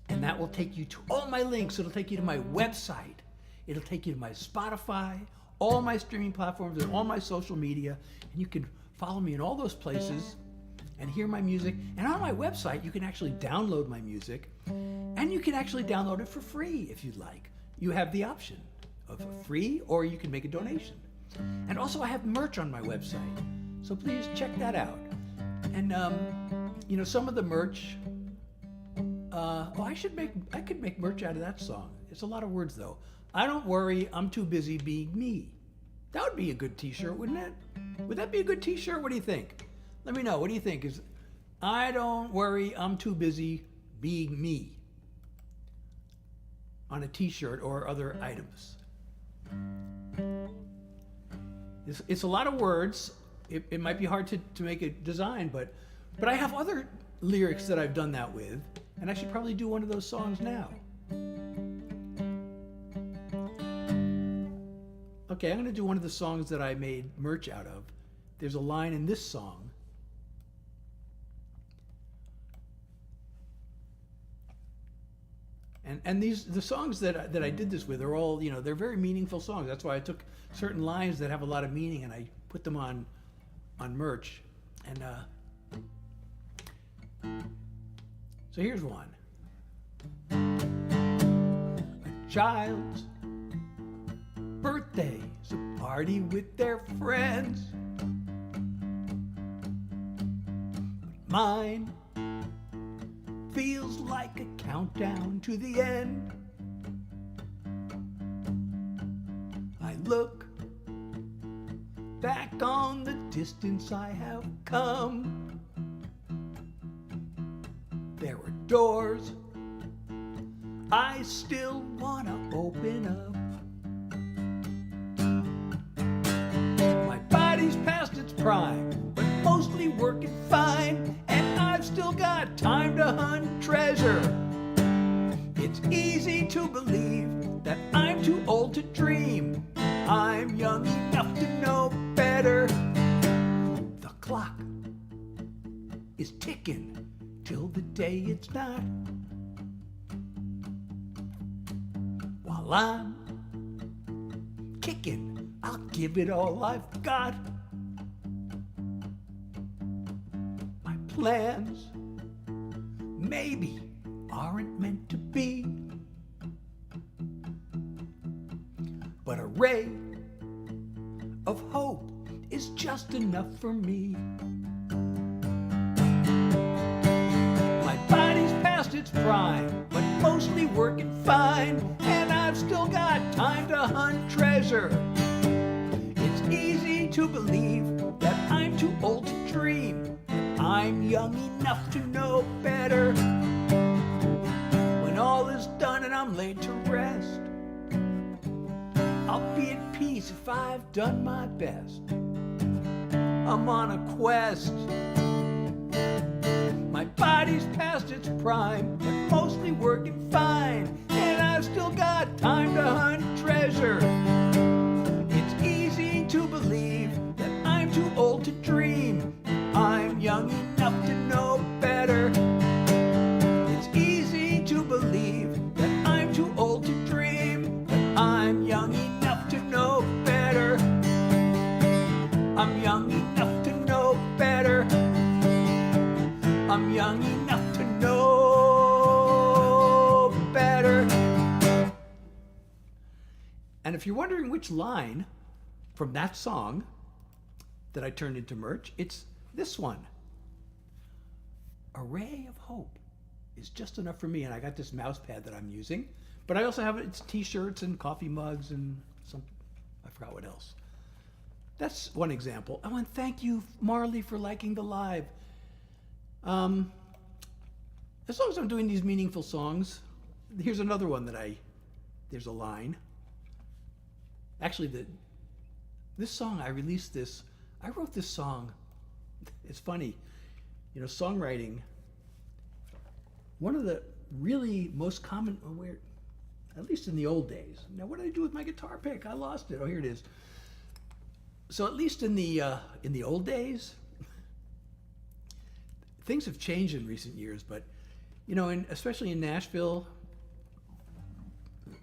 and that will take you to all my links. It'll take you to my website. It'll take you to my Spotify, all my streaming platforms, and all my social media. And you can follow me in all those places and hear my music. And on my website, you can actually download my music, and you can actually download it for free if you'd like. You have the option of free, or you can make a donation. And also, I have merch on my website, so please check that out. And you know, some of the merch. I could make merch out of that song. It's a lot of words though. I don't worry, I'm too busy being me. That would be a good t-shirt, wouldn't it? Would that be a good t-shirt? What do you think? Let me know. What do you think? Is I don't worry, I'm too busy being me on a t-shirt or other items. It's a lot of words. It might be hard to make a design, but I have other lyrics that I've done that with, and I should probably do one of those songs now. Okay, I'm going to do one of the songs that I made merch out of. There's a line in this song. And the songs that I did this with are all, you know, they're very meaningful songs. That's why I took certain lines that have a lot of meaning and I put them on merch. And so here's one. A child's birthday is a party with their friends. Mine feels like a countdown to the end. I look back on the distance I have come. There are doors I still wanna open up. My body's past its prime, but mostly working fine, and I've still got time to hunt treasure. It's easy to believe that I'm too old to dream. I'm young enough to know better. The clock is ticking till the day it's not. While I'm kicking, I'll give it all I've got. My plans maybe aren't meant to be, but a ray of hope is just enough for me. My body's past its prime, but mostly working fine, and I've still got time to hunt treasure. It's easy to believe that I'm too old to dream. I'm young enough to know better. When all is done and I'm laid to rest, I'll be at peace if I've done my best. I'm on a quest. My body's past its prime, but mostly working fine, and I've still got time to hunt treasure. It's easy to believe that I'm too old to dream. I'm young enough to know better. It's easy to believe that I'm too old to dream, but I'm young enough to know better. I'm young enough to know better. I'm young enough to know better. And if you're wondering which line from that song that I turned into merch, it's this one. A ray of hope is just enough for me. And I got this mouse pad that I'm using, but I also have it's t-shirts and coffee mugs and some, I forgot what else. That's one example. I want to thank you, Marley, for liking the live. As long as I'm doing these meaningful songs, here's another one that there's a line. Actually, this song, I wrote this song. It's funny, you know, songwriting, one of the really most common, at least in the old days. Now, what did I do with my guitar pick? I lost it. Oh, here it is. So at least in the old days, things have changed in recent years, but you know, especially in Nashville.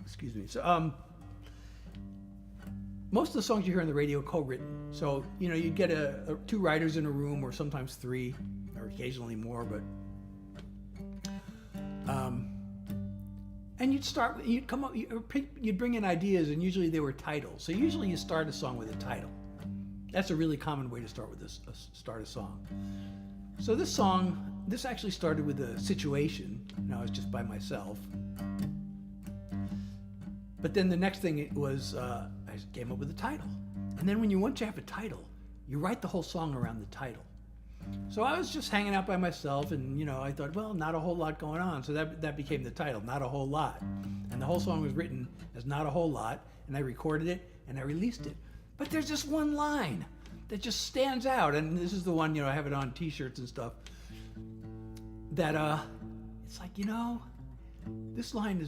Excuse me. So most of the songs you hear on the radio are co-written. So you know, you'd get two writers in a room, or sometimes three, or occasionally more. But and you'd come up, you'd bring in ideas, and usually they were titles. So usually you start a song with a title. That's a really common way to start a song. So this actually started with a situation, and I was just by myself. But then the next thing was, I came up with a title. And then once you have a title, you write the whole song around the title. So I was just hanging out by myself, and you know, I thought, well, not a whole lot going on. So that became the title, Not a Whole Lot. And the whole song was written as Not a Whole Lot, and I recorded it, and I released it. But there's just one line that just stands out, and this is the one, you know, I have it on t-shirts and stuff, that it's like, you know, this line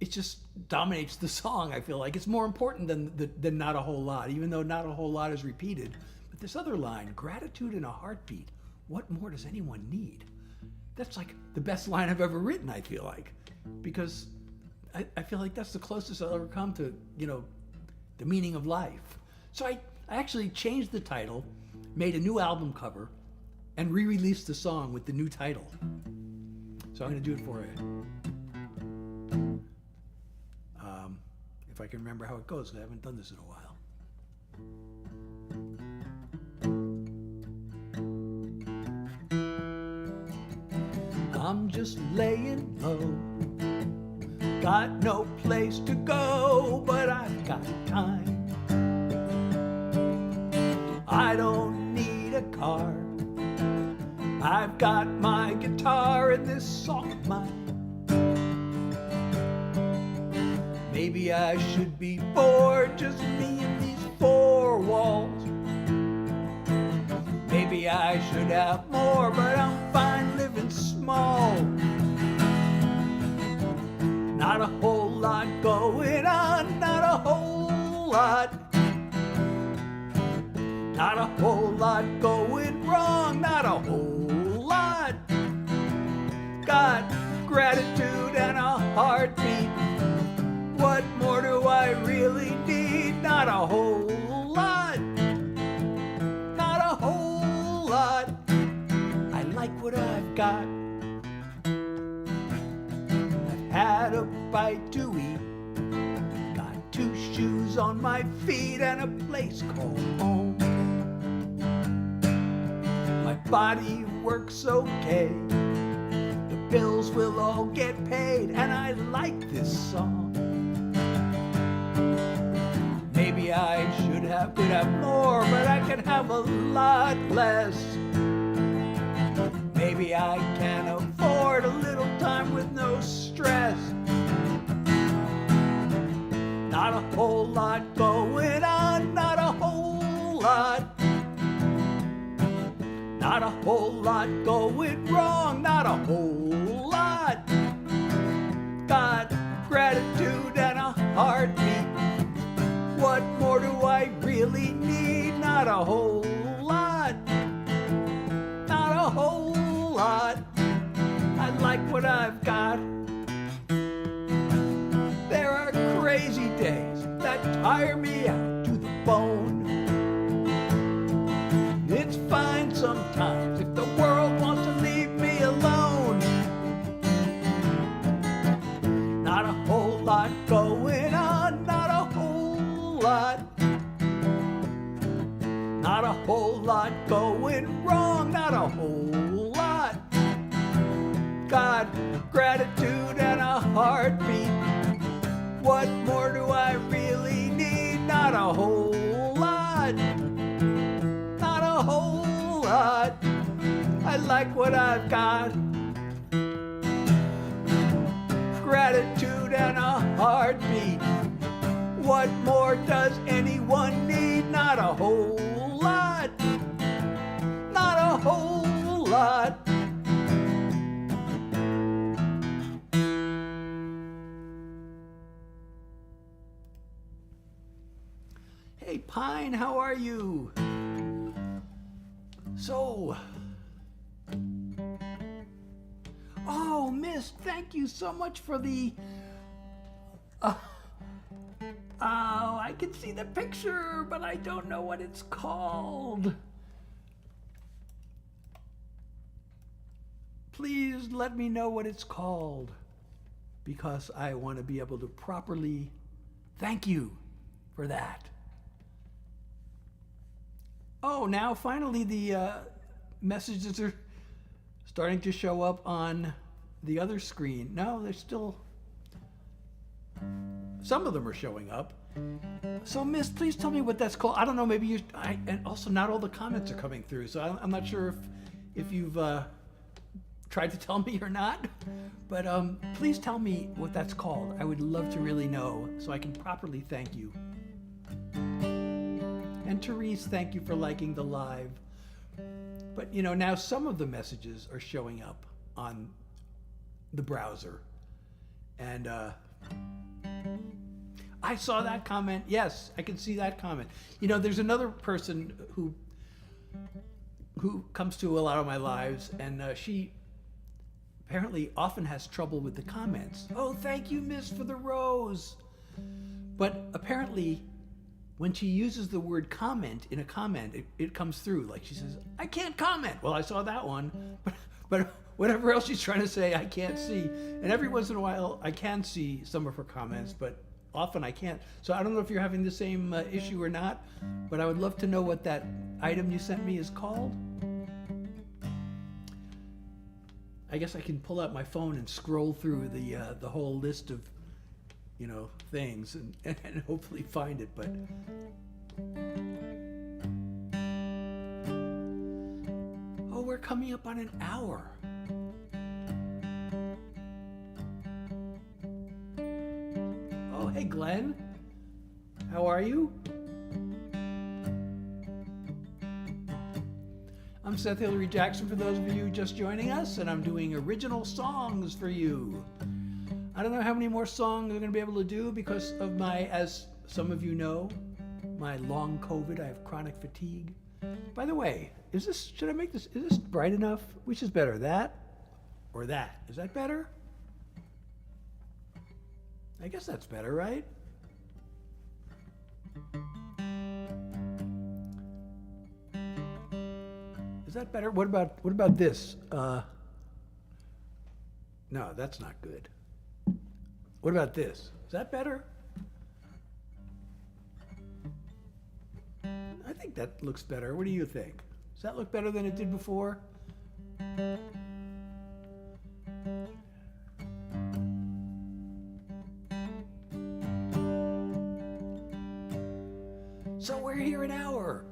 it just dominates the song. I feel like it's more important than Not a Whole Lot, even though Not a Whole Lot is repeated. But this other line, gratitude in a heartbeat, what more does anyone need? That's like the best line I've ever written, I feel like, because I feel like that's the closest I'll ever come to, you know, the meaning of life. So I actually changed the title, made a new album cover, and re-released the song with the new title. So I'm going to do it for you. If I can remember how it goes, because I haven't done this in a while. I'm just laying low, got no place to go, but I've got time. I don't need a car, I've got my guitar and this song of mine. Maybe I should be bored, just me and these four walls. Maybe I should have more, but I'm fine living small. Not a whole lot going on, not a whole lot. Not a whole lot going wrong, not a whole lot. Got gratitude and a heartbeat. What more do I really need? Not a whole lot. Not a whole lot. I like what I've got. I've had a bite to eat. Got two shoes on my feet and a place called home. My body works okay. The bills will all get paid, and I like this song. Maybe I could have more, but I could have a lot less. Maybe I can afford a little time with no stress. Not a whole lot whole lot going wrong, not a whole lot. Got gratitude and a heartbeat. What more do I really need? Not a whole lot. Not a whole lot. I like what I've got. There are crazy days that tire me out to the bone. It's fine sometimes if the world wants to leave me alone. Not a whole lot going on, not a whole lot. Not a whole lot going wrong, not a whole lot. Got gratitude and a heartbeat. What more do I really need? Not a whole lot. Not a whole lot. I like what I've got. Gratitude and a heartbeat. What more does anyone need? Not a whole lot. Not a whole lot. Hey Pine, how are you? So, oh Miss, thank you so much for the, I can see the picture, but I don't know what it's called. Please let me know what it's called, because I want to be able to properly thank you for that. Oh, now finally the messages are starting to show up on the other screen. No, they're still, some of them are showing up. So Miss, please tell me what that's called. I don't know, maybe you, and also not all the comments are coming through, so I'm not sure if you've tried to tell me or not, but please tell me what that's called. I would love to really know so I can properly thank you. And Therese, thank you for liking the live. But you know, now some of the messages are showing up on the browser. And I saw that comment. Yes, I can see that comment. You know, there's another person who comes to a lot of my lives, and she apparently often has trouble with the comments. Oh, thank you, Miss, for the rose. But apparently, when she uses the word comment in a comment, it comes through. Like she says, I can't comment. Well, I saw that one, but whatever else she's trying to say, I can't see. And every once in a while, I can see some of her comments, but often I can't. So I don't know if you're having the same issue or not, but I would love to know what that item you sent me is called. I guess I can pull out my phone and scroll through the whole list of, you know, things and hopefully find it, but oh, we're coming up on an hour. Oh, hey Glenn, how are you? I'm Seth Hillary Jackson for those of you just joining us, and I'm doing original songs for you. I don't know how many more songs I'm going to be able to do because of my, as some of you know, my long COVID. I have chronic fatigue. By the way, should I make this, is this bright enough? Which is better, that or that? Is that better? I guess that's better, right? Is that better? What about this? No, that's not good. What about this? Is that better? I think that looks better. What do you think? Does that look better than it did before? So we're here an hour.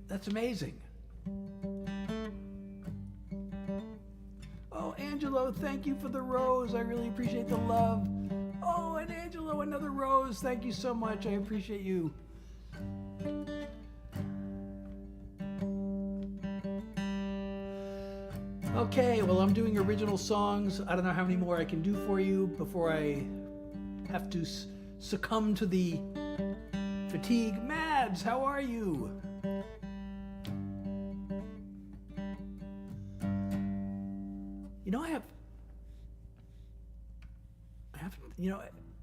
That's amazing. Oh, Angelo, thank you for the rose. I really appreciate the love. Oh, and Angelo, another rose. Thank you so much. I appreciate you. Okay, well, I'm doing original songs. I don't know how many more I can do for you before I have to succumb to the fatigue. Mads, how are you? You know,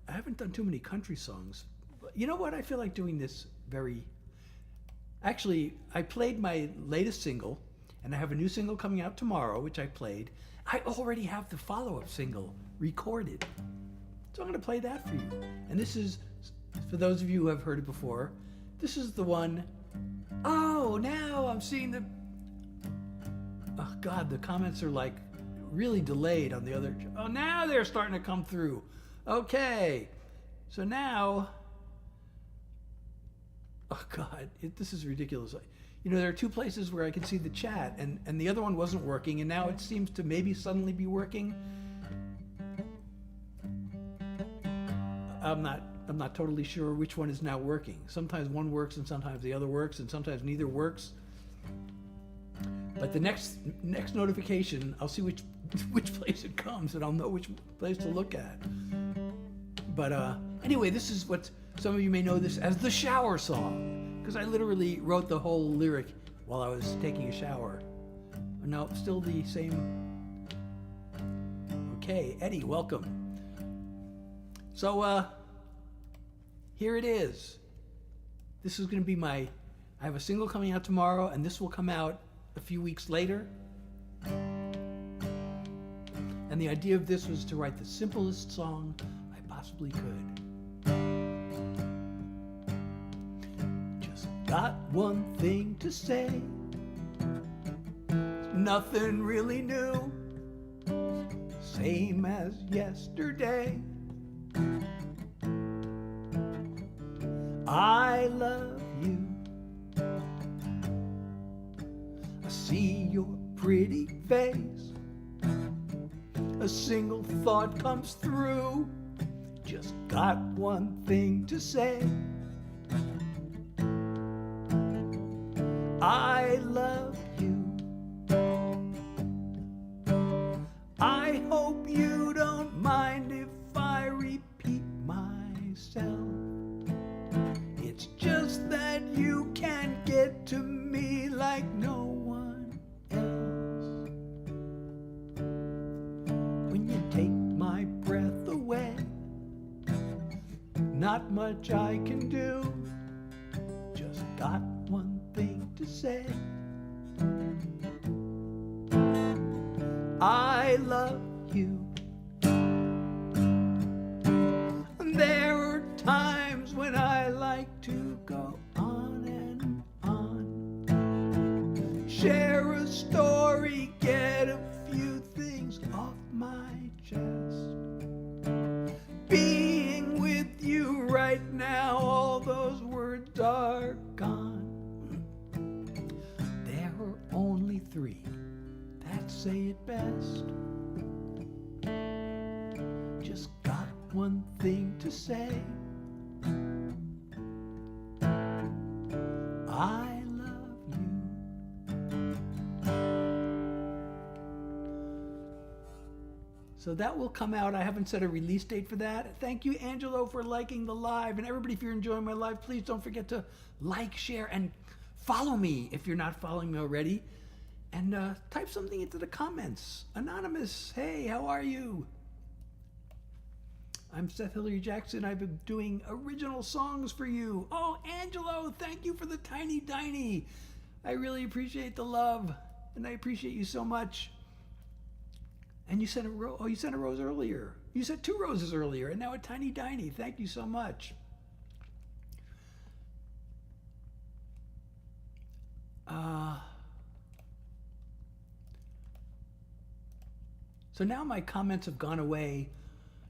I haven't done too many country songs. But you know what? I feel like doing this Actually, I played my latest single, and I have a new single coming out tomorrow, which I played. I already have the follow-up single recorded. So I'm going to play that for you. And this is, for those of you who have heard it before, this is the one. Oh, now I'm seeing the... Oh, God, the comments are like really delayed on the other... Oh, now they're starting to come through. Okay. So now... Oh, God, this is ridiculous. You know, there are two places where I can see the chat, and the other one wasn't working, and now it seems to maybe suddenly be working. I'm not totally sure which one is now working. Sometimes one works, and sometimes the other works, and sometimes neither works. But the next notification, I'll see which place it comes, and I'll know which place to look at. But anyway, this is what some of you may know this as the shower song, because I literally wrote the whole lyric while I was taking a shower. No, still the same. Okay, Eddie, welcome. So here it is. This is going to be I have a single coming out tomorrow, and this will come out a few weeks later. And the idea of this was to write the simplest song I possibly could. Just got one thing to say. Nothing really new. Same as yesterday. I love you. I see your pretty face. A single thought comes through. Just got one thing to say. I love you. I hope you don't mind if I repeat myself. It's just that you can't get to me like no one else. When you take my breath away, not much I can do. Just got one thing to say. I love you. There are times when I like to go on and on. Share a story, get a few things off my chest. Being with you right now, all those words are gone. There are only three that say it best. Just got one thing to say. I love you. So that will come out. I haven't set a release date for that. Thank you, Angelo, for liking the live. And everybody, if you're enjoying my live, please don't forget to like, share, and follow me if you're not following me already. And type something into the comments. Anonymous, hey, how are you? I'm Seth Hillary Jackson. I've been doing original songs for you. Oh, Angelo, thank you for the tiny diny. I really appreciate the love, and I appreciate you so much. And you sent a rose. Oh, you sent a rose earlier. You sent 2 roses earlier, and now a tiny diny. Thank you so much. So now my comments have gone away.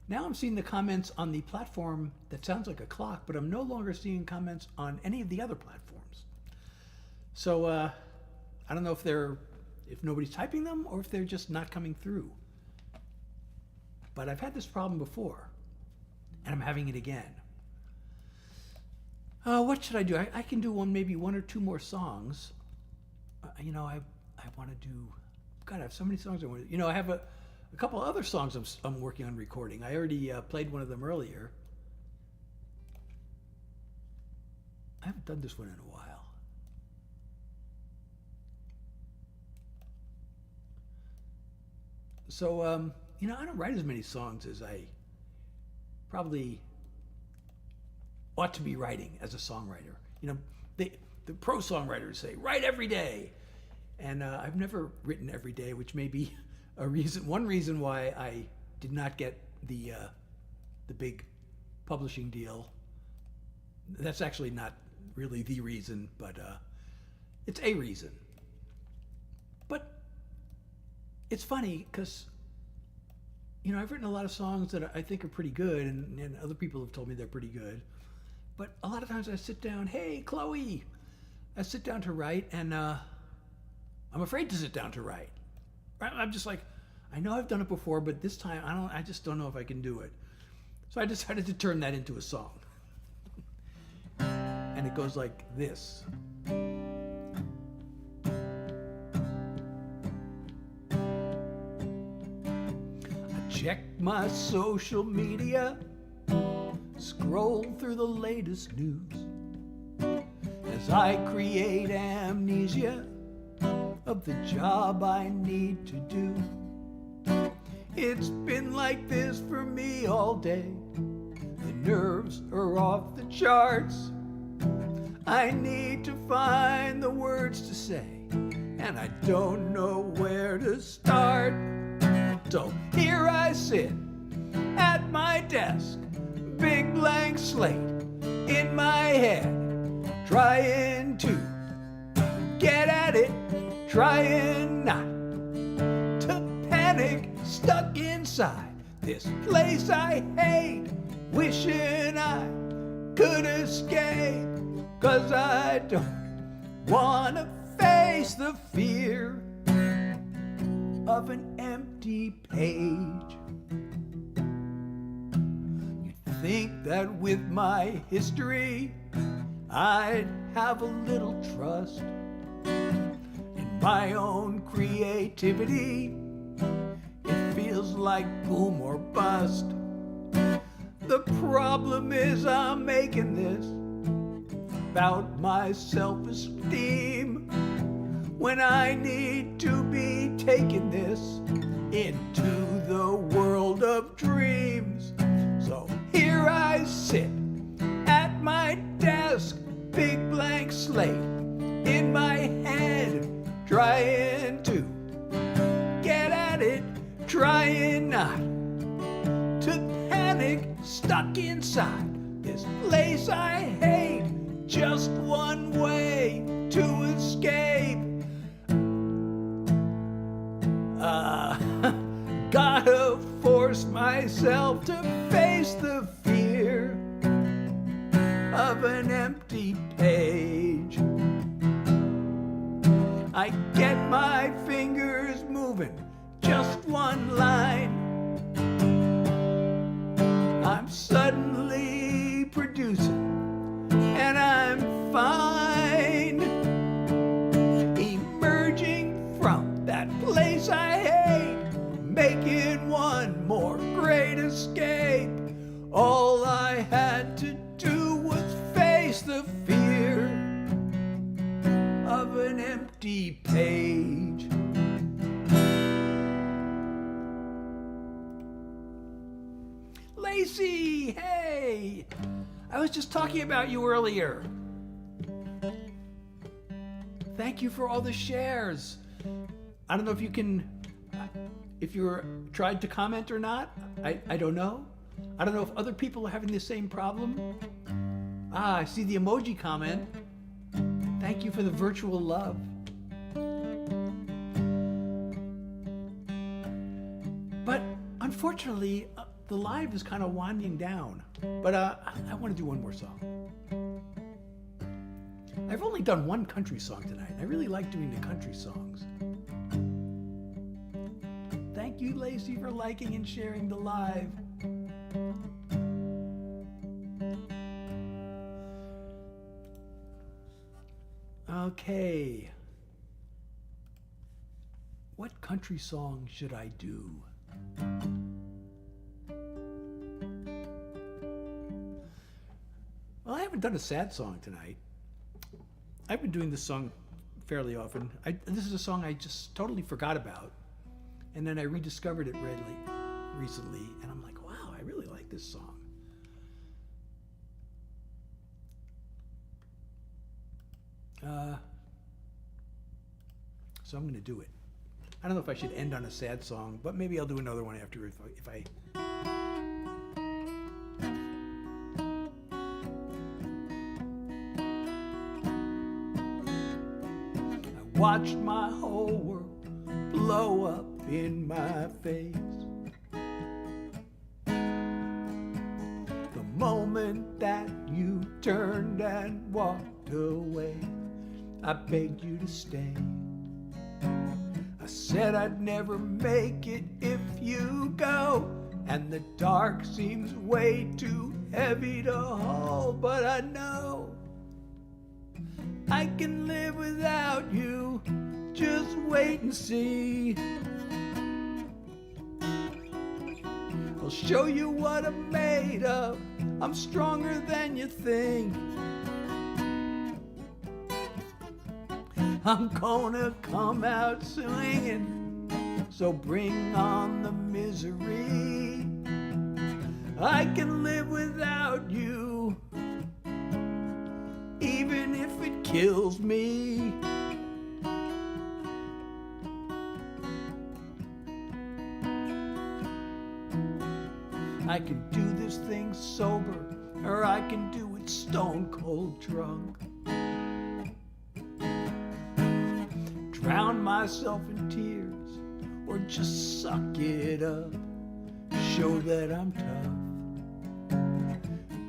Now I'm seeing the comments on the platform that sounds like a clock, but I'm no longer seeing comments on any of the other platforms. So I don't know if nobody's typing them or if they're just not coming through. But I've had this problem before, and I'm having it again. What should I do? I can do maybe one or two more songs. I want to do God, I have so many songs I want to, you know, I have a couple other songs I'm working on recording. I already played one of them earlier. I haven't done this one in a while. So, you know, I don't write as many songs as I probably ought to be writing as a songwriter. You know, the pro songwriters say, write every day. And I've never written every day, which may be one reason why I did not get the big publishing deal. That's actually not really the reason, but it's a reason. But it's funny because, you know, I've written a lot of songs that I think are pretty good, and other people have told me they're pretty good. But a lot of times I sit down, hey, Chloe, I sit down to write, and I'm afraid to sit down to write. I'm just like, I know I've done it before, but this time I just don't know if I can do it. So I decided to turn that into a song. And it goes like this. I check my social media, scroll through the latest news as I create amnesia of the job I need to do. It's been like this for me all day. The nerves are off the charts. I need to find the words to say, and I don't know where to start. So here I sit at my desk, big blank slate in my head, trying to get at it, trying not to panic, stuck inside this place I hate, wishing I could escape, 'cause I don't wanna face the fear of an empty page. You'd think that with my history I'd have a little trust in my own creativity. It feels like boom or bust. The problem is I'm making this about my self-esteem, when I need to be taking this into the world of dreams. So here I sit at my desk, big blank slate in my head, trying to get at it, trying not to panic, stuck inside this place I hate, just one way to escape. Gotta force myself to face the fear of an empty page. I get my fingers moving, just one line. I'm suddenly producing, and I'm fine. Emerging from that place I hate, making one more great escape. All I had to do was face the fear of an empty page. Lacey, hey! I was just talking about you earlier. Thank you for all the shares. I don't know if you can, if you're tried to comment or not. I don't know. I don't know if other people are having the same problem. I see the emoji comment. Thank you for the virtual love. But unfortunately, the live is kind of winding down. But I want to do one more song. I've only done one country song tonight. I really like doing the country songs. Thank you, Lacey, for liking and sharing the live. Okay. What country song should I do? Well, I haven't done a sad song tonight. I've been doing this song fairly often. This is a song I just totally forgot about. And then I rediscovered it recently. And I'm like, wow, I really like this song. So I'm going to do it. I don't know if I should end on a sad song, but maybe I'll do another one after if I watched my whole world blow up in my face. The moment that you turned and walked away, I begged you to stay. I said I'd never make it if you go, and the dark seems way too heavy to hold, but I know I can live without you. Just wait and see. I'll show you what I'm made of. I'm stronger than you think. I'm gonna come out swinging, so bring on the misery. I can live without you, even if it kills me. I can do this thing sober, or I can do it stone cold drunk. Drown myself in tears, or just suck it up, show that I'm tough.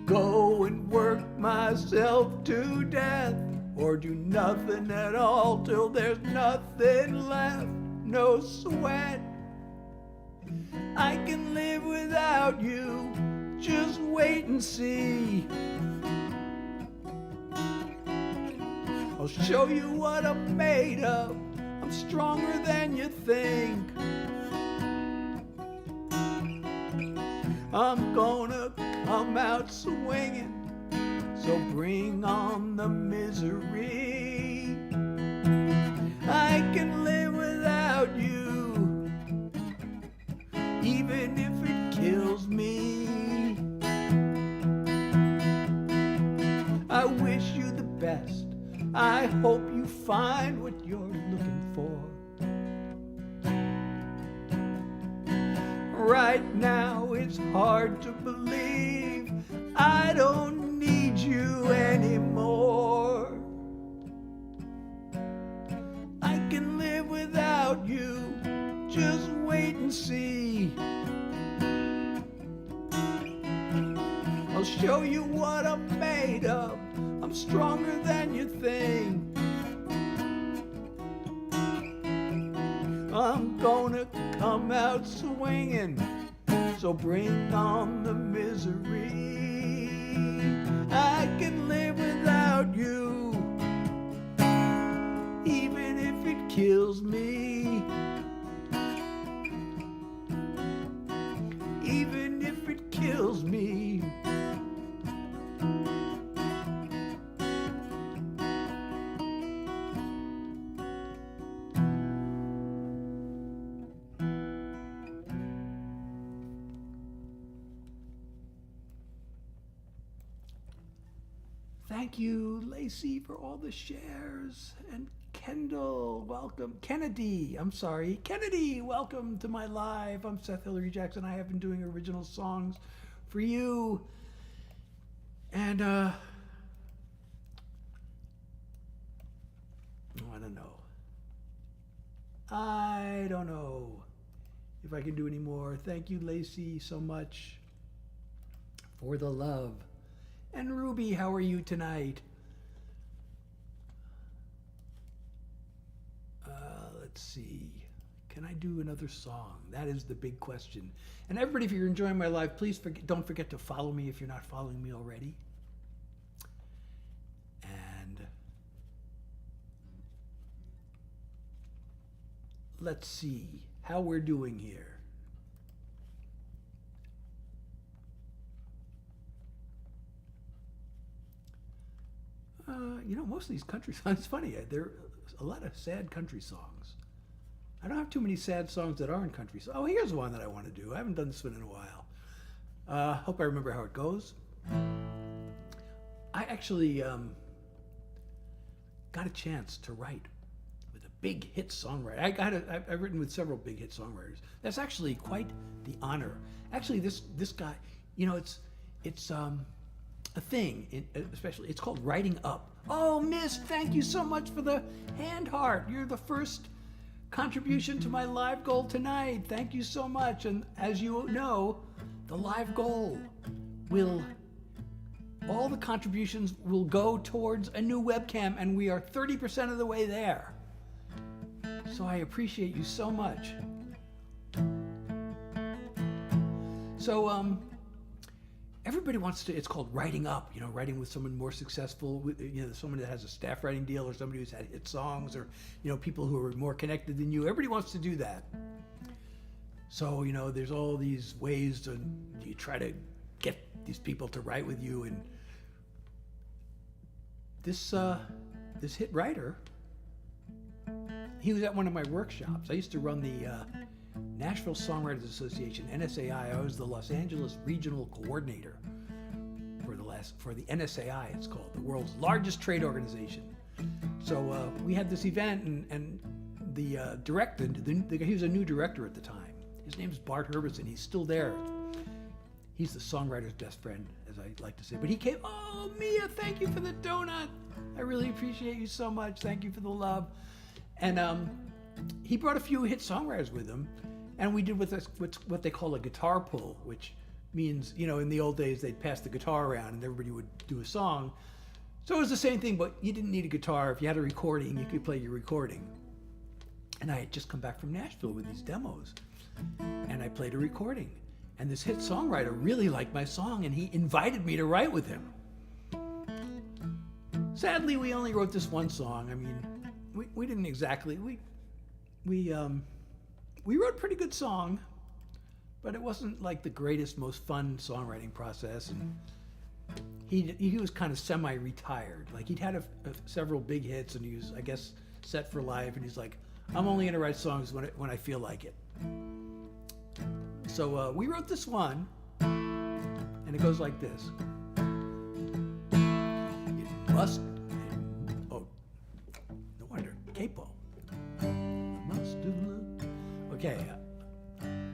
Go and work myself to death, or do nothing at all till there's nothing left, no sweat. I can live without you, just wait and see. I'll show you what I'm made of. I'm stronger than you think. I'm gonna come out swinging, so bring on the misery. I can live without you, even if it kills me. I wish you the best. I hope you find what you're looking for. Right now it's hard to believe I don't need you anymore. I can live without you, just wait and see. I'll show you what I'm made of. I'm stronger than you think. I'm gonna come out swinging, so bring on the misery. I can live without you, even if it kills me. Even if it kills me. Thank you, Lacey, for all the shares. And Kendall, welcome. Kennedy, welcome to my live. I'm Seth Hillary Jackson. I have been doing original songs for you. And, I don't know if I can do any more. Thank you, Lacey, so much for the love. And Ruby, how are you tonight? Let's see. Can I do another song? That is the big question. And everybody, if you're enjoying my live, please don't forget to follow me if you're not following me already. And let's see how we're doing here. Most of these country songs, it's funny, there are a lot of sad country songs. I don't have too many sad songs that aren't country songs. Oh, here's one that I want to do. I haven't done this one in a while. Hope I remember how it goes. I actually got a chance to write with a big hit songwriter. I've written with several big hit songwriters. That's actually quite the honor. Actually, this guy, it's a thing, especially, it's called writing up. Oh, miss, thank you so much for the hand heart. You're the first contribution to my live goal tonight. Thank you so much. And as you know, the live goal all the contributions will go towards a new webcam, and we are 30% of the way there. So I appreciate you so much. So, everybody wants to, it's called writing up, writing with someone more successful, someone that has a staff writing deal, or somebody who's had hit songs, or, people who are more connected than you. Everybody wants to do that. So, there's all these ways to, you try to get these people to write with you. And this hit writer, he was at one of my workshops. I used to run the Nashville Songwriters Association, NSAI. I was the Los Angeles Regional Coordinator for the NSAI, it's called, the world's largest trade organization. So we had this event, and the director, he was a new director at the time. His name's Bart Herbison. He's still there. He's the songwriter's best friend, as I like to say. But he came, oh, Mia, thank you for the donut. I really appreciate you so much. Thank you for the love. And he brought a few hit songwriters with him, and we did what they call a guitar pull, which means, in the old days, they'd pass the guitar around and everybody would do a song. So it was the same thing, but you didn't need a guitar. If you had a recording, you could play your recording. And I had just come back from Nashville with these demos, and I played a recording. And this hit songwriter really liked my song, and he invited me to write with him. Sadly, we only wrote this one song. I mean, we didn't exactly, we wrote a pretty good song, but it wasn't like the greatest, most fun songwriting process. And he was kind of semi-retired. Like, he'd had several big hits, and he was, I guess, set for life. And he's like, I'm only gonna write songs when I feel like it. So we wrote this one, and it goes like this. It must, oh, no wonder, capo. Must have looked. Okay,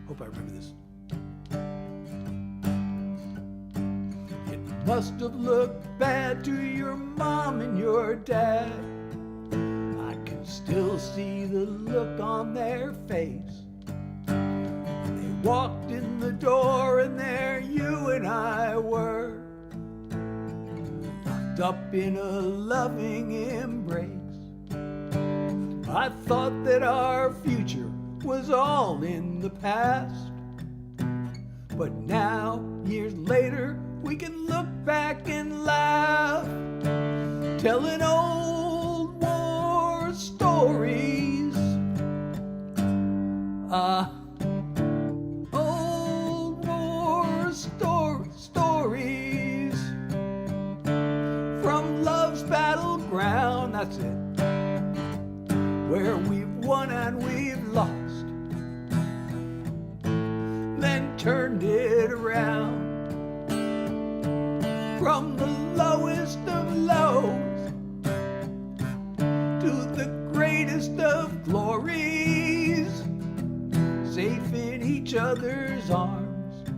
hope I remember this. It must have looked bad to your mom and your dad. I can still see the look on their face. They walked in the door, and there you and I were, locked up in a loving embrace. I thought that our future was all in the past, but now, years later, we can look back and laugh, telling old war stories. Old war stories from love's battleground. That's it. Where we've won and we've lost, then turned it around. From the lowest of lows to the greatest of glories, safe in each other's arms,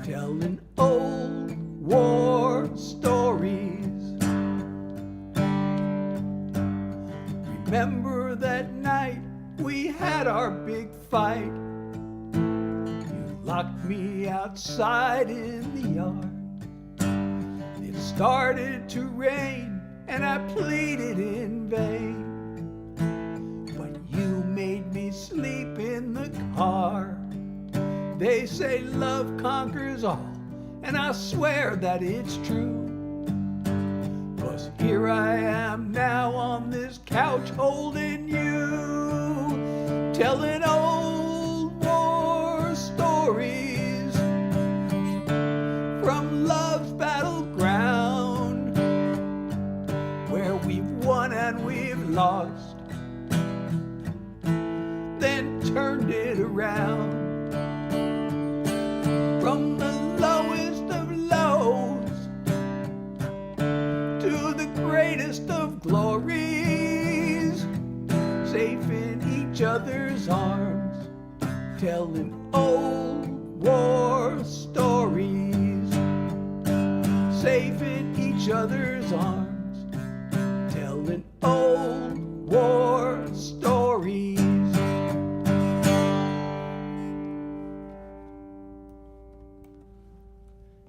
telling old war stories. Remember that night we had our big fight. You locked me outside in the yard. It started to rain and I pleaded in vain, but you made me sleep in the car. They say love conquers all, and I swear that it's true. 'Cause here I am now on this couch holding you, telling old war stories from love's battleground, where we've won and we've lost, then turned it around. From the lowest of lows to the greatest of glories, safe in each other's arms, telling old war stories. Safe in each other's arms, telling old war stories.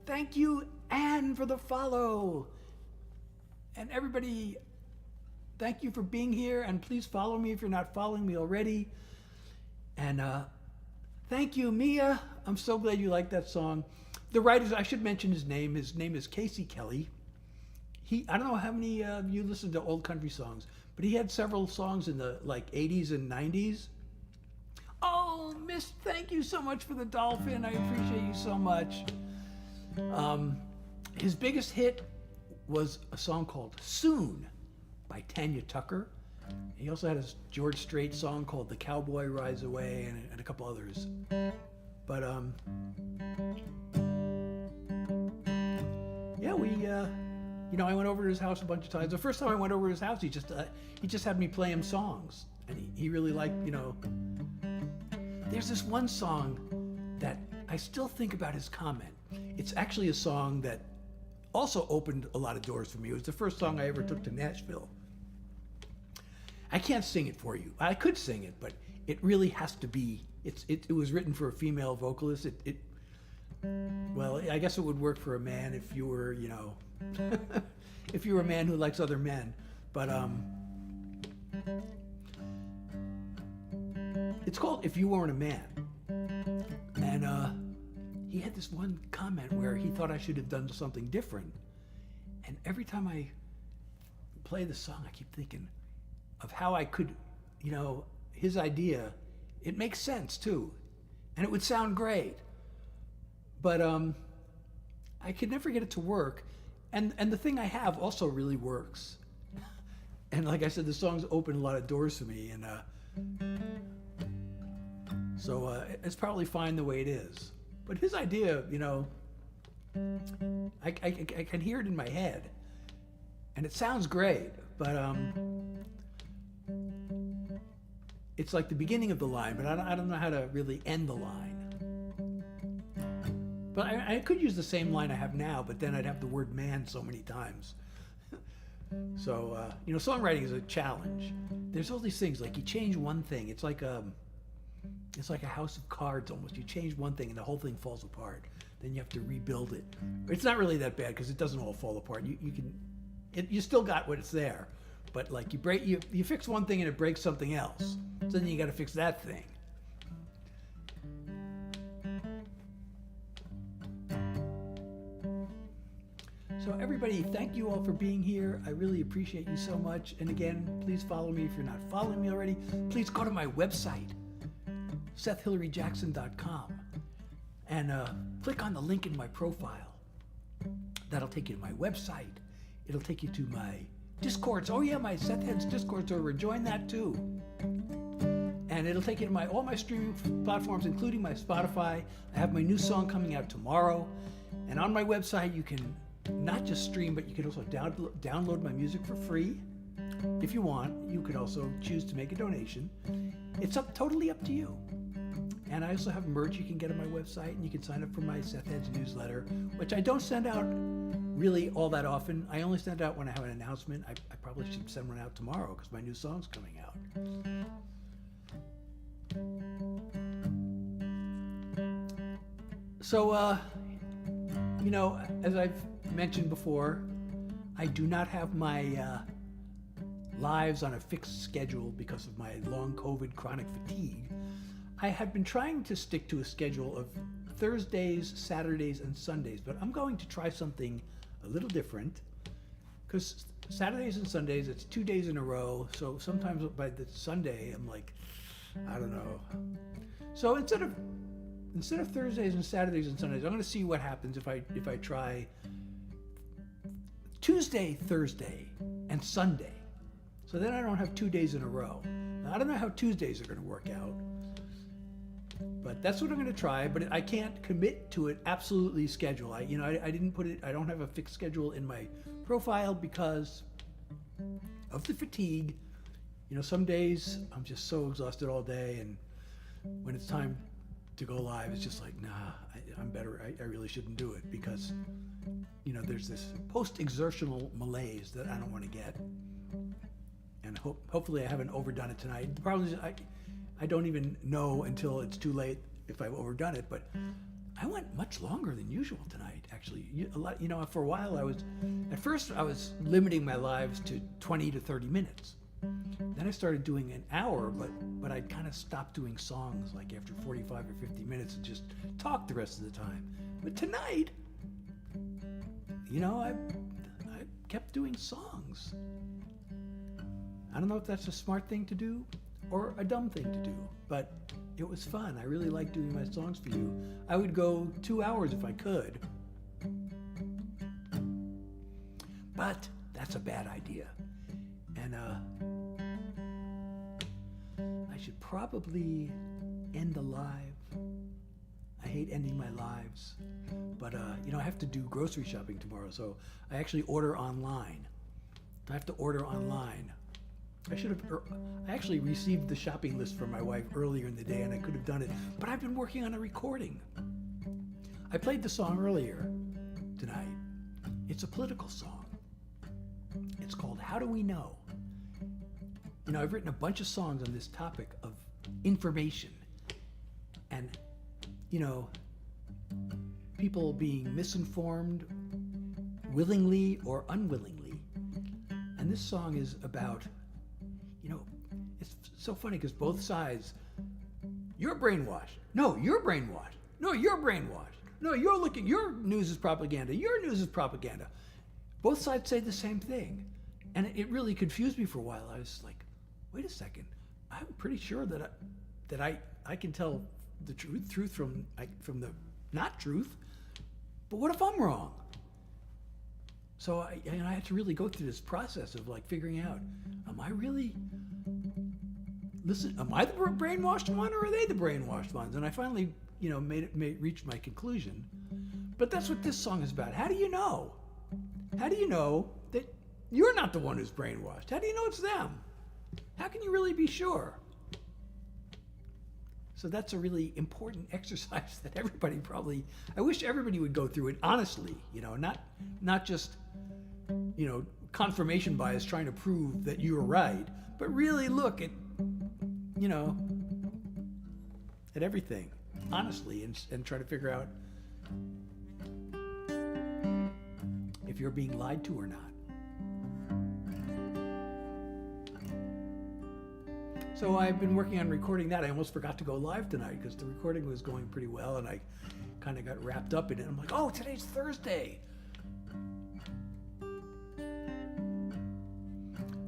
Thank you, Anne, for the follow. And everybody, thank you for being here, and please follow me if you're not following me already. And thank you, Mia. I'm so glad you like that song. The writers, I should mention his name. His name is Casey Kelly. I don't know how many of you listen to old country songs, but he had several songs in the 80s and 90s. Oh, Miss, thank you so much for the dolphin. I appreciate you so much. His biggest hit was a song called Soon by Tanya Tucker. He also had a George Strait song called The Cowboy Rides Away, and a couple others. But yeah, I went over to his house a bunch of times. The first time I went over to his house, he just had me play him songs, and he really liked, There's this one song that I still think about his comment. It's actually a song that also opened a lot of doors for me. It was the first song I ever took to Nashville. I can't sing it for you. I could sing it, but it really has to be. It was written for a female vocalist. Well, I guess it would work for a man if you were, if you were a man who likes other men. But it's called "If You Weren't a Man," and he had this one comment where he thought I should have done something different. And every time I play the song, I keep thinking of how I could, his idea, it makes sense too. And it would sound great. But I could never get it to work. And the thing I have also really works. And like I said, the songs open a lot of doors for me. And so it's probably fine the way it is. But his idea, I can hear it in my head, and it sounds great, but it's like the beginning of the line, but I don't know how to really end the line. But I could use the same line I have now, but then I'd have the word man so many times. So, songwriting is a challenge. There's all these things, like you change one thing, it's like a house of cards almost. You change one thing and the whole thing falls apart. Then you have to rebuild it. It's not really that bad because it doesn't all fall apart. You still got what's there, but like you fix one thing and it breaks something else. So then you got to fix that thing. So everybody, thank you all for being here. I really appreciate you so much. And again, please follow me if you're not following me already. Please go to my website, SethHillaryJackson.com, and click on the link in my profile. That'll take you to my website. It'll take you to my Discords. Oh yeah, my Seth Heads Discord server. Join that too. And it'll take you to all my streaming platforms, including my Spotify. I have my new song coming out tomorrow. And on my website, you can not just stream, but you can also download my music for free. If you want, you could also choose to make a donation. It's totally up to you. And I also have merch you can get on my website, and you can sign up for my Seth Heads newsletter, which I don't send out really all that often. I only send out when I have an announcement. I probably should send one out tomorrow because my new song's coming out. So, as I've mentioned before, I do not have my lives on a fixed schedule because of my long COVID chronic fatigue. I have been trying to stick to a schedule of Thursdays, Saturdays, and Sundays, but I'm going to try something a little different because Saturdays and Sundays, it's 2 days in a row. So sometimes by the Sunday, I'm like, I don't know. So instead of Thursdays and Saturdays and Sundays, I'm going to see what happens if I try Tuesday, Thursday, and Sunday. So then I don't have 2 days in a row. Now, I don't know how Tuesdays are going to work out, but that's what I'm going to try. But I can't commit to it absolutely schedule. I didn't put it. I don't have a fixed schedule in my profile because of the fatigue. Some days I'm just so exhausted all day, and when it's time to go live, it's just like, nah, I'm better. I really shouldn't do it because, there's this post-exertional malaise that I don't want to get. And hopefully I haven't overdone it tonight. The problem is I don't even know until it's too late if I've overdone it, but I went much longer than usual tonight, actually. For a while at first I was limiting my lives to 20 to 30 minutes. Then I started doing an hour, but I kind of stopped doing songs like after 45 or 50 minutes and just talk the rest of the time. But tonight, I kept doing songs. I don't know if that's a smart thing to do or a dumb thing to do, but it was fun. I really like doing my songs for you. I would go 2 hours if I could, but that's a bad idea. And I should probably end the live. I hate ending my lives, but I have to do grocery shopping tomorrow, so I actually order online. I have to order online. I actually received the shopping list from my wife earlier in the day, and I could have done it, but I've been working on a recording. I played the song earlier tonight. It's a political song. It's called How Do We Know? I've written a bunch of songs on this topic of information and, people being misinformed willingly or unwillingly. And this song is about, it's so funny because both sides, you're brainwashed. No, you're brainwashed. No, you're brainwashed. No, your news is propaganda. Your news is propaganda. Both sides say the same thing. And it really confused me for a while. I was like, wait a second. I'm pretty sure that I can tell the truth from the not truth. But what if I'm wrong? So I had to really go through this process of figuring out, am I the brainwashed one, or are they the brainwashed ones? And I finally, reached my conclusion. But that's what this song is about. How do you know? How do you know that you're not the one who's brainwashed? How do you know it's them? How can you really be sure? So that's a really important exercise that everybody I wish everybody would go through it honestly, not just, confirmation bias trying to prove that you're right, but really look at, at everything honestly and try to figure out if you're being lied to or not. So I've been working on recording that. I almost forgot to go live tonight because the recording was going pretty well and I kind of got wrapped up in it. I'm like, oh, today's Thursday.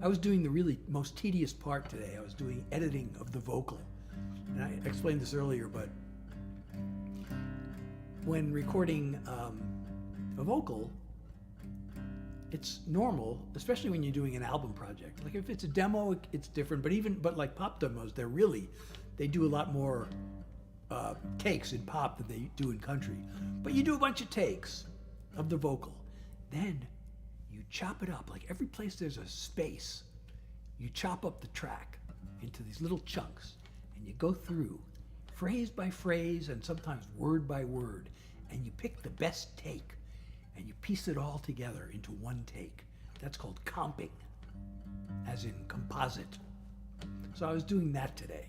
I was doing the really most tedious part today. I was doing editing of the vocal. And I explained this earlier, but when recording a vocal, it's normal, especially when you're doing an album project. Like if it's a demo, it's different, but like pop demos, they do a lot more takes in pop than they do in country. But you do a bunch of takes of the vocal. Then you chop it up, like every place there's a space, you chop up the track into these little chunks and you go through phrase by phrase and sometimes word by word, and you pick the best take and you piece it all together into one take. That's called comping, as in composite. So I was doing that today.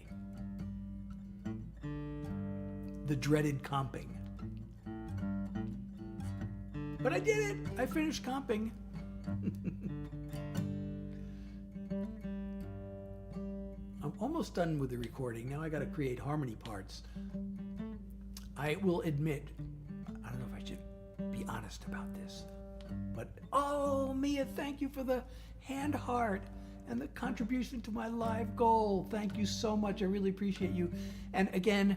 The dreaded comping. But I did it. I finished comping. I'm almost done with the recording. Now I got to create harmony parts. I will admit, I don't know if I should be honest about this, but oh, Mia, thank you for the hand heart. and the contribution to my live goal. Thank you so much. I really appreciate you. And again,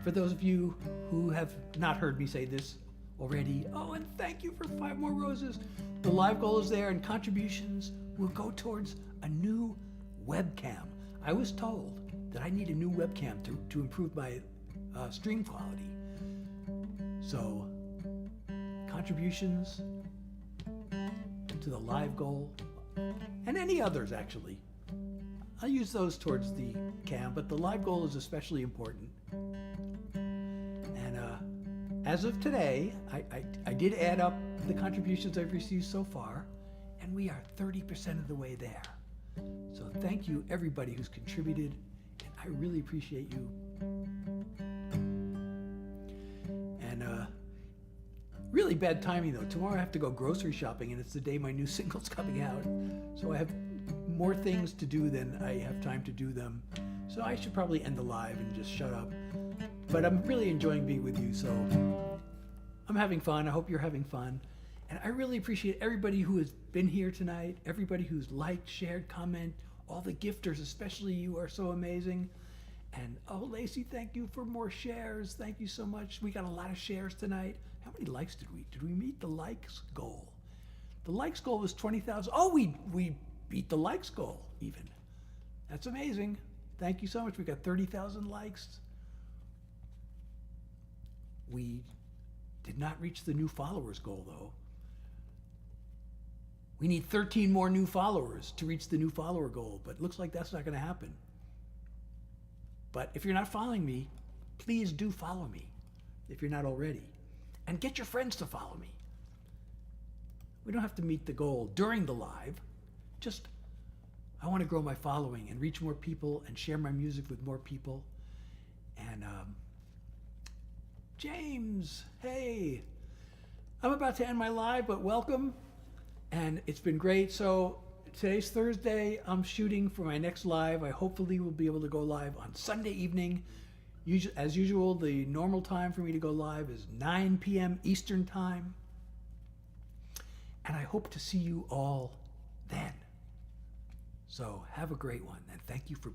for those of you who have not heard me say this already, oh, and thank you for 5 more roses. The live goal is there, and contributions will go towards a new webcam. I was told that I need a new webcam to improve my stream quality. So, contributions to the live goal, and any others actually, I'll use those towards the cam, but the live goal is especially important. And as of today, I did add up the contributions I've received so far, and we are 30% of the way there. So thank you everybody who's contributed, and I really appreciate you. And really bad timing though. Tomorrow I have to go grocery shopping, and it's the day my new single's coming out. So I have more things to do than I have time to do them. So I should probably end the live and just shut up. But I'm really enjoying being with you, so I'm having fun. I hope you're having fun. And I really appreciate everybody who has been here tonight, everybody who's liked, shared, comment, all the gifters, especially you are so amazing. And oh, Lacey, thank you for more shares. Thank you so much. We got a lot of shares tonight. How many likes did we? Did we meet the likes goal? The likes goal was 20,000. Oh, we beat the likes goal even. That's amazing. Thank you so much. We got 30,000 likes. We did not reach the new followers goal though. We need 13 more new followers to reach the new follower goal, but it looks like that's not going to happen. But if you're not following me, please do follow me if you're not already. And get your friends to follow me. We don't have to meet the goal during the live. Just, I want to grow my following and reach more people and share my music with more people. And James, hey. I'm about to end my live, but welcome. And it's been great. So today's Thursday. I'm shooting for my next live. I hopefully will be able to go live on Sunday evening. As usual, the normal time for me to go live is 9 p.m. Eastern time. And I hope to see you all then. So have a great one, and thank you for